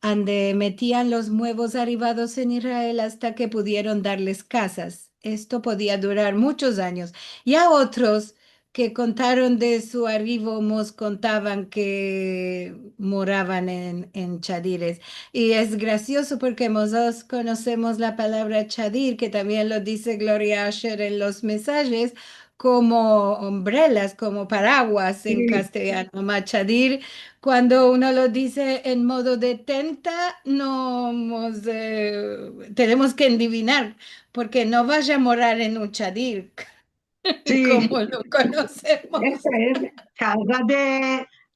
donde metían los nuevos arribados en Israel hasta que pudieron darles casas. Esto podía durar muchos años. Y a otros que contaron de su arribo, nos contaban que moraban en Chadires. Y es gracioso porque nosotros conocemos la palabra Chadir, que también lo dice Gloria Asher en los mensajes, como umbrellas, como paraguas en Sí, castellano. Machadir, cuando uno lo dice en modo de tenta, no tenemos que adivinar, porque no vaya a morar en un chadir. sí, Como lo conocemos. esa es casa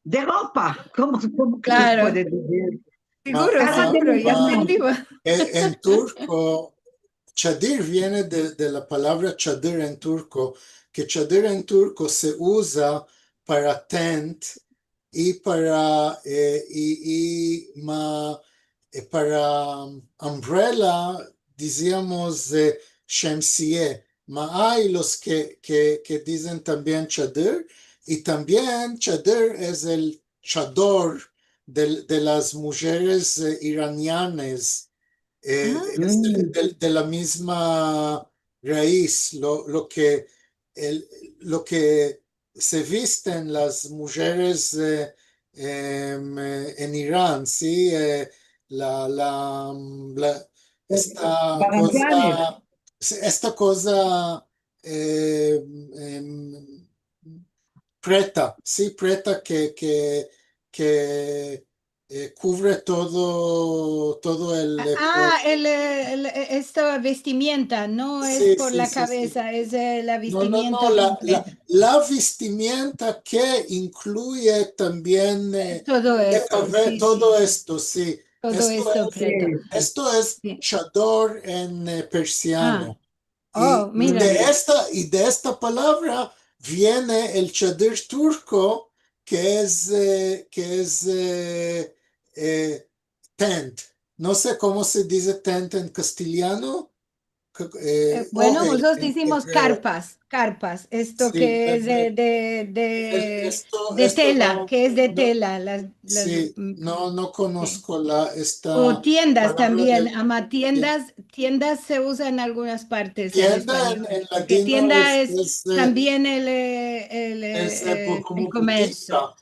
de ropa, ¿cómo que se Claro, puede decir? seguro, Casa de seguro, ya mujer. entendimos. En turco, chadir viene de la palabra chadir en turco, que chadir en turco se usa para tent y para umbrella, decíamos shemsiye. Ma hay los que dicen también chadir, y también chadir es el chador de las mujeres iranianas. Es Ah, de la misma raíz, el- lo que se visten las mujeres en Irán, ¿sí? La, la, la- esta Paragianes. cosa, esta cosa em, preta, sí, preta que cubre todo esta vestimenta no es sí, por sí, la sí, sí. cabeza, es la No, no, no, vestimenta completa. la vestimenta que incluye también Todo esto, sí, sí, todo esto, sí. todo Esto esto Sí, preto. esto es Sí. chador en Ah, persiano. oh, mira. Y de esta palabra viene el chadir turco, que es tent. No sé cómo se dice tent en castellano o Bueno, nosotros en hicimos hebreo. carpas, esto Sí, que es de esto tela, no, que es de no, tela, sí, no sí. conozco O esta tiendas palabra también, de ama tiendas se usa en algunas partes en tienda español, en porque latino tienda es es, también el como comercio.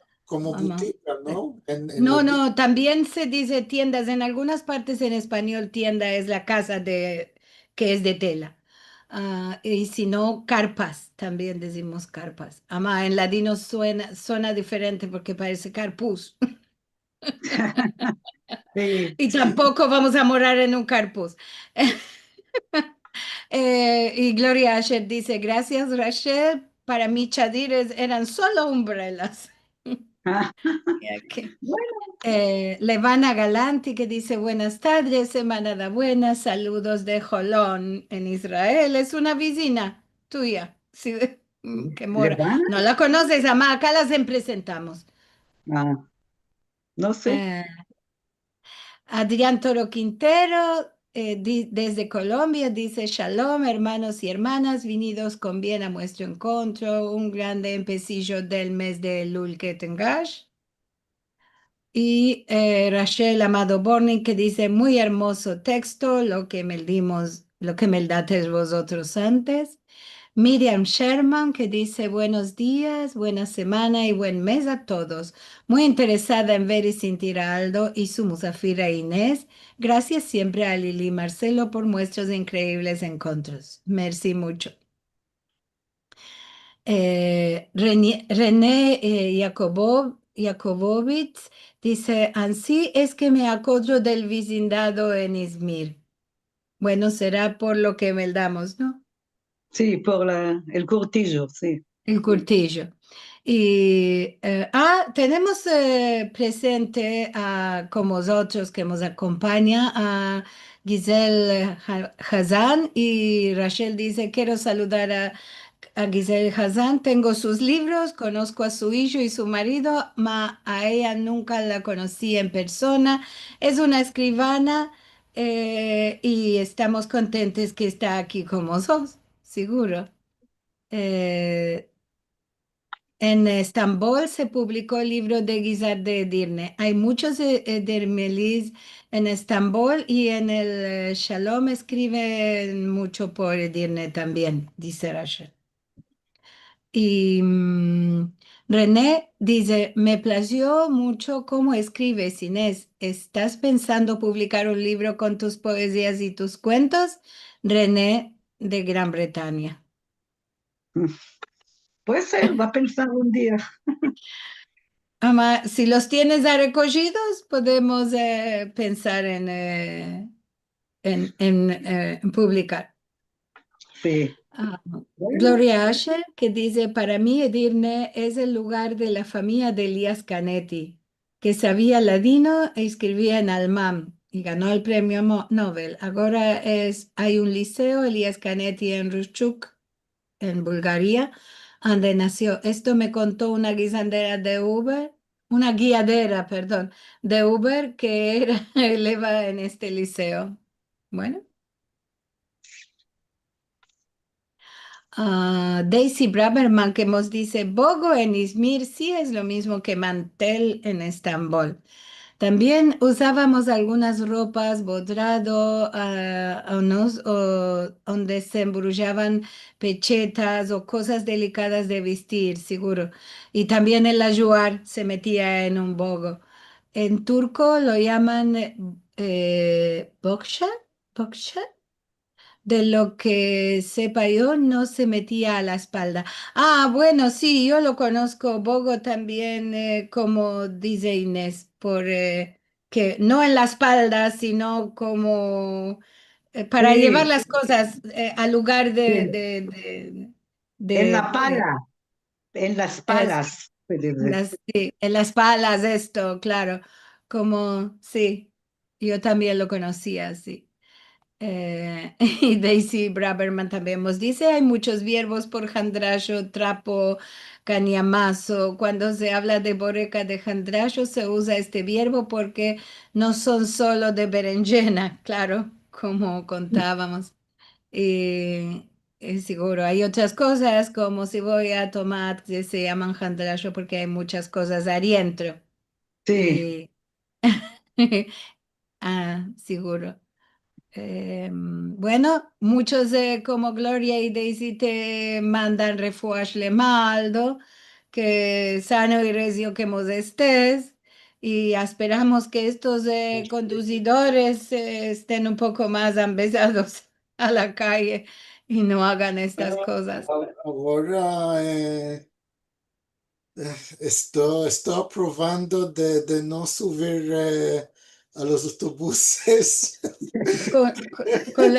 Ama. butica, ¿no? En No, latino. no, también se dice tiendas. En algunas partes en español, tienda es la casa que es de tela. Y si no, carpas, también decimos carpas. Ama, en ladino suena diferente porque parece carpus. sí. Y tampoco vamos a morar en un carpus. Y Gloria Asher dice, gracias Rachel, para mí chadires eran solo umbrellas. Ah, Ya que- bueno, Levana Galanti que dice buenas tardes, semana da buena, saludos de Jolón en Israel, es una vecina tuya, sí, que ¿le mora. van? No la conoces, ama, acá las presentamos. Ah, no sé. Eh, Adrián Toro Quintero, desde Colombia, dice Shalom, hermanos y hermanas, venidos con bien a nuestro encuentro, un grande empecillo del mes de Elul que tengáis. Y Rachel Amado Borning que dice, muy hermoso texto, lo que me dates vosotros antes. Miriam Sherman que dice, buenos días, buena semana y buen mes a todos. Muy interesada en ver y sentir a Aldo y su musafira Inés. Gracias siempre a Lili y Marcelo por nuestros increíbles encuentros. Merci mucho. René Jakobowitz dice, así es que me acuerdo del vecindado en Izmir. Bueno, será por lo que me damos, ¿no? Sí, por el curtillo, sí. El curtillo. Y tenemos presente como nosotros que nos acompaña a Giselle Hazán y Rachel dice, quiero saludar a A Giselle Hazan, tengo sus libros, conozco a su hijo y su marido, a ella nunca la conocí en persona. Es una escribana y estamos contentos que está aquí con nosotros, seguro. Eh, en Estambul se publicó el libro de Guisard de Edirne. Hay muchos de Hermelis en Estambul y en el Shalom escriben mucho por Edirne también, dice Rachel. Y René dice, me plació mucho cómo escribes, Inés. ¿Estás pensando publicar un libro con tus poesías y tus cuentos? René de Gran Bretaña. Puede ser, va a pensar un día. Si los tienes ya recogidos, podemos pensar en publicar. Sí. Ah, Bueno, Gloria Asher, que dice, para mí Edirne es el lugar de la familia de Elias Canetti, que sabía ladino e escribía en alemán y ganó el premio Nobel. Ahora hay un liceo Elias Canetti en Rushchuk, en Bulgaria, donde nació. Esto me contó una guisandera de Uber, una guiadera, perdón, de Uber que era eleva en este liceo. Bueno. Daisy Braverman que nos dice, Bogo en Izmir sí es lo mismo que mantel en Estambul. También usábamos algunas ropas bodrado, donde se embrullaban pechetas o cosas delicadas de vestir, seguro. Y también el ayuar se metía en un bogo. En turco lo llaman boksha, boksha. De lo que sepa yo, no se metía a la espalda. Ah, bueno, sí, yo lo conozco, Bogo también, como dice Inés, que no en la espalda, sino como para llevar sí, las cosas al lugar sí. En la de- pala, en las es- palas, se dice. sí, en las palas, esto, claro, como, sí, yo también lo conocía, sí. Y Daisy Braverman también nos dice, hay muchos verbos por jandracho, trapo, cañamazo. Cuando se habla de boreca de jandracho se usa este verbo porque no son solo de berenjena, claro, como contábamos. Y, seguro hay otras cosas como si voy a tomar que se llaman jandracho porque hay muchas cosas adentro. Sí, Y, seguro. Bueno, muchos como Gloria y Daisy te mandan refuash le maldo, que sano y recio que mos estés, y esperamos que estos conducidores estén un poco más empezados a la calle y no hagan estas cosas. Ahora estoy probando de no subir a los autobuses. Con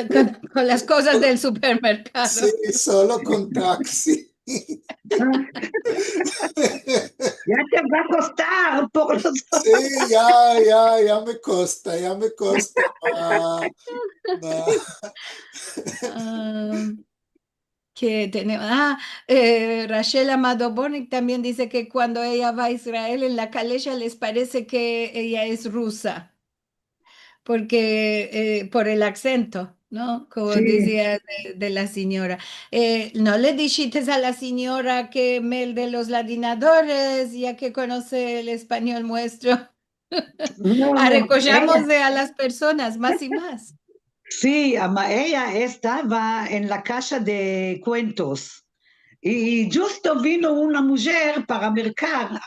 las cosas del Sí, supermercado. solo con taxi. ya te va a costar por los... Sí, ya me costa, ya me costa. Ma. Ah, que tenemos, Rachel Amado Bonic también dice que cuando ella va a Israel en la Calella les parece que ella es rusa, porque por el acento, ¿no? Como Sí, decía de la señora. No le dijiste a la señora que Mel de los ladinadores, ya que conoce el español nuestro, no, ella, arrecollamos a las personas más y más. sí, ella estaba en la casa de cuentos y justo vino una mujer para mercar,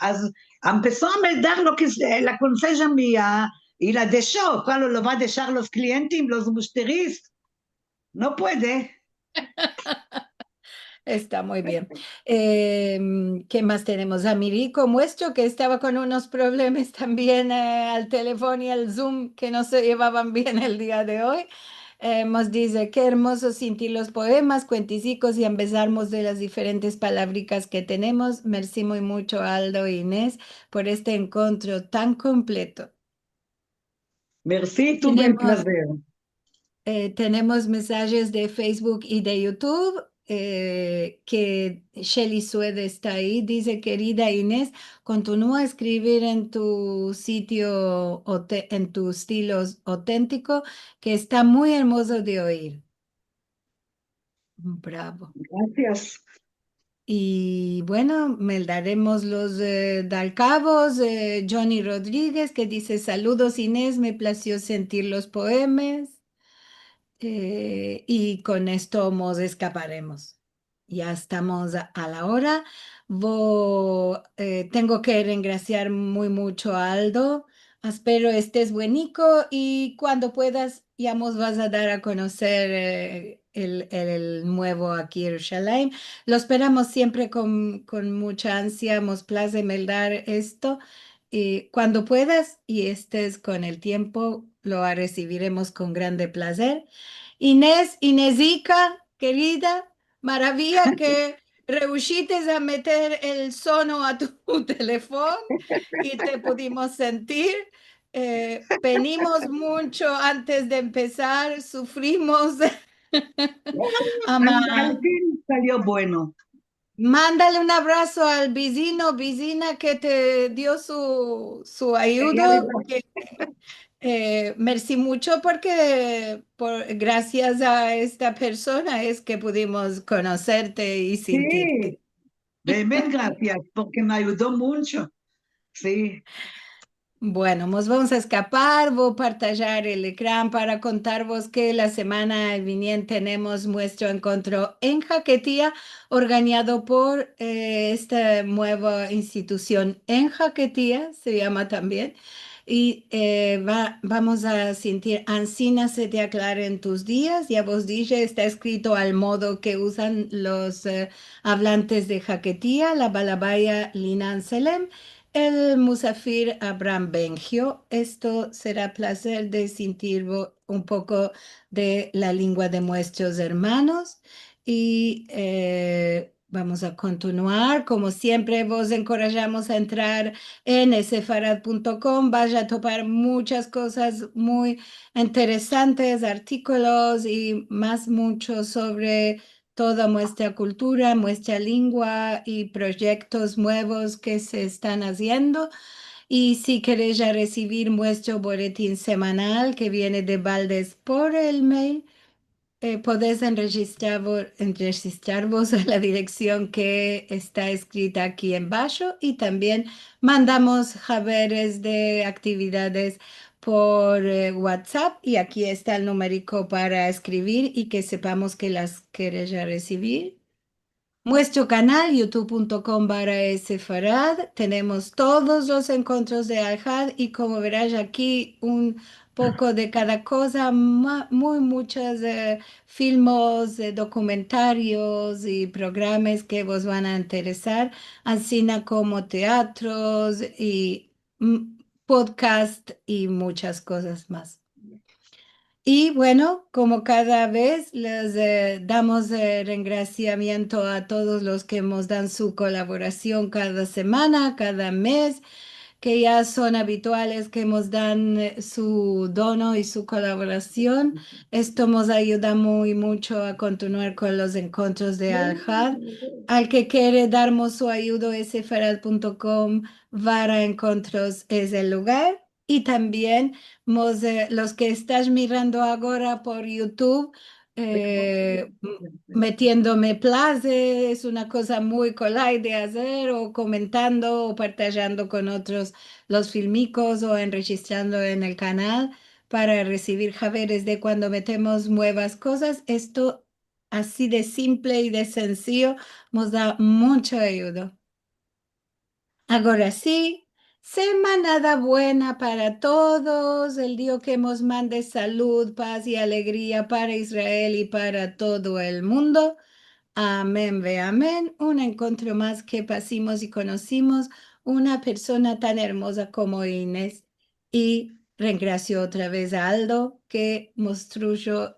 empezó a dar lo que la conseja mía y la dejó, claro, lo va a dejar los clientes, los musteris, no puede. Está muy bien. ¿Qué más tenemos? A Mirico muestro que estaba con unos problemas también al teléfono y al Zoom que no se llevaban bien el día de hoy. Nos dice, qué hermoso sentir los poemas, cuenticicos y empezamos de las diferentes palabricas que tenemos. Merci muy mucho, Aldo e Inés, por este encuentro tan completo. Merci, tuve un Tenemos placer. tenemos mensajes de Facebook y de YouTube. que Shelly Suede está ahí. Dice, querida Inés, continúa a escribir en tu sitio, en tu estilo auténtico, que está muy hermoso de oír. Bravo. Gracias. Y bueno, me daremos los dalcabos. Johnny Rodríguez que dice, saludos Inés, me plació sentir los poemas. Y con esto nos escaparemos. Ya estamos a la hora. Tengo que engraciar muy mucho a Aldo. Espero estés buenico y cuando puedas ya nos vas a dar a conocer el nuevo aquí en Jerusalén. Lo esperamos siempre con mucha ansia. Nos place meldar esto. Y cuando puedas y estés con el tiempo, lo recibiremos con grande placer. Inés, Inésica, querida, maravilla que reuscites a meter el sono a tu teléfono y te pudimos sentir. Venimos mucho antes de empezar, sufrimos. Al fin salió bueno. Mándale un abrazo al vecino, vecina que te dio su Ella ayuda. dijo, Merci mucho porque gracias a esta persona es que pudimos conocerte y sentirte. sí, באמת gracias, porque me ayudó mucho. Sí. Bueno, nos vamos a escapar, voy a partillar el ecrán para contaros que la semana viniente tenemos nuestro encuentro en Jaquetía, organizado por esta nueva institución en Jaquetía, se llama también, y vamos a sentir Ancina se te aclaren tus días, ya vos dije, está escrito al modo que usan los hablantes de Jaquetía, la balabaya Linan Selem, el Musafir Abraham Bengio. Esto será placer de sentir un poco de la lengua de nuestros hermanos y vamos a continuar. Como siempre, vos encorajamos a entrar en sefarad.com. Vaya a topar muchas cosas muy interesantes, artículos y más mucho sobre toda nuestra cultura, nuestra lengua y proyectos nuevos que se están haciendo. Y si queréis ya recibir nuestro boletín semanal que viene de Valdes por el mail, podéis registraros a la dirección que está escrita aquí en bajo y también mandamos javeres de actividades por WhatsApp y aquí está el numérico para escribir y que sepamos que las queréis ya recibir. Nuestro canal youtube.com/sefarad. Tenemos todos los encuentros de Al-Had y como verás aquí un poco de cada cosa, muy muchos filmes, documentarios y programas que vos van a interesar, así como teatros y podcast y muchas cosas más. Y bueno, como cada vez les damos reconocimiento a todos los que nos dan su colaboración cada semana, cada mes, que ya son habituales, que nos dan su dono y su colaboración. Esto nos ayuda muy mucho a continuar con los encuentros de Al-Had. Al que quiere darnos su ayuda, sfarad.com /encuentros es el lugar. Y también los que estás mirando ahora por YouTube, metiéndome place, es una cosa muy colay de hacer, o comentando o partajando con otros los filmicos o enregistrando en el canal para recibir javeres de cuando metemos nuevas cosas. Esto así de simple y de sencillo nos da mucha ayuda. Ahora sí, semanada buena para todos. El Dios que nos mande salud, paz y alegría para Israel y para todo el mundo. Amén, ve amén. Un encuentro más que pasimos y conocimos una persona tan hermosa como Inés. Y regracio otra vez a Aldo que mostró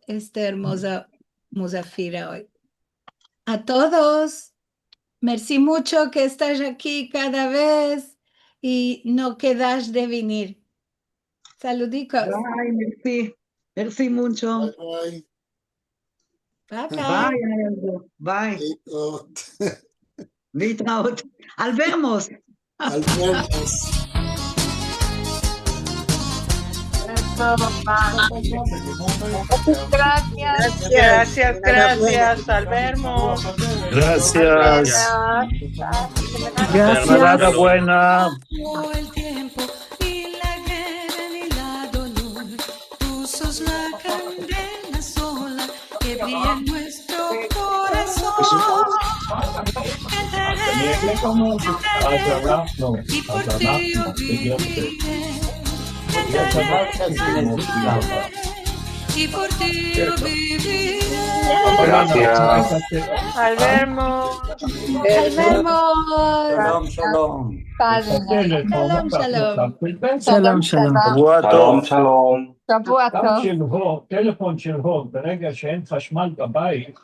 esta hermosa musafira hoy. A todos. Merci mucho que estás aquí cada vez y no quedas de venir. Saludicos. Ay, merci. Merci mucho. Bye, bye. ביי ביי, ביי. הילדות, ביי, להתראות. להתראות. אלברמוס. Albertos. Gracias, Albermo. Gracias. Gracias. Enhorabuena. El tiempo y la guerra ni la dolor, tú sos la candela sola que brilla en nuestro corazón. Cantaré, cantaré, y por ti yo viviré. Cantaré, y por ti yo viviré. Gracias. Albermo. Albermos. Shalom. Shalom, shalom. שלום, שלום. שבוע טוב. שלום. שבוע גם טוב. של הוט, טלפון של הוט, ברגע שאין חשמל בבית,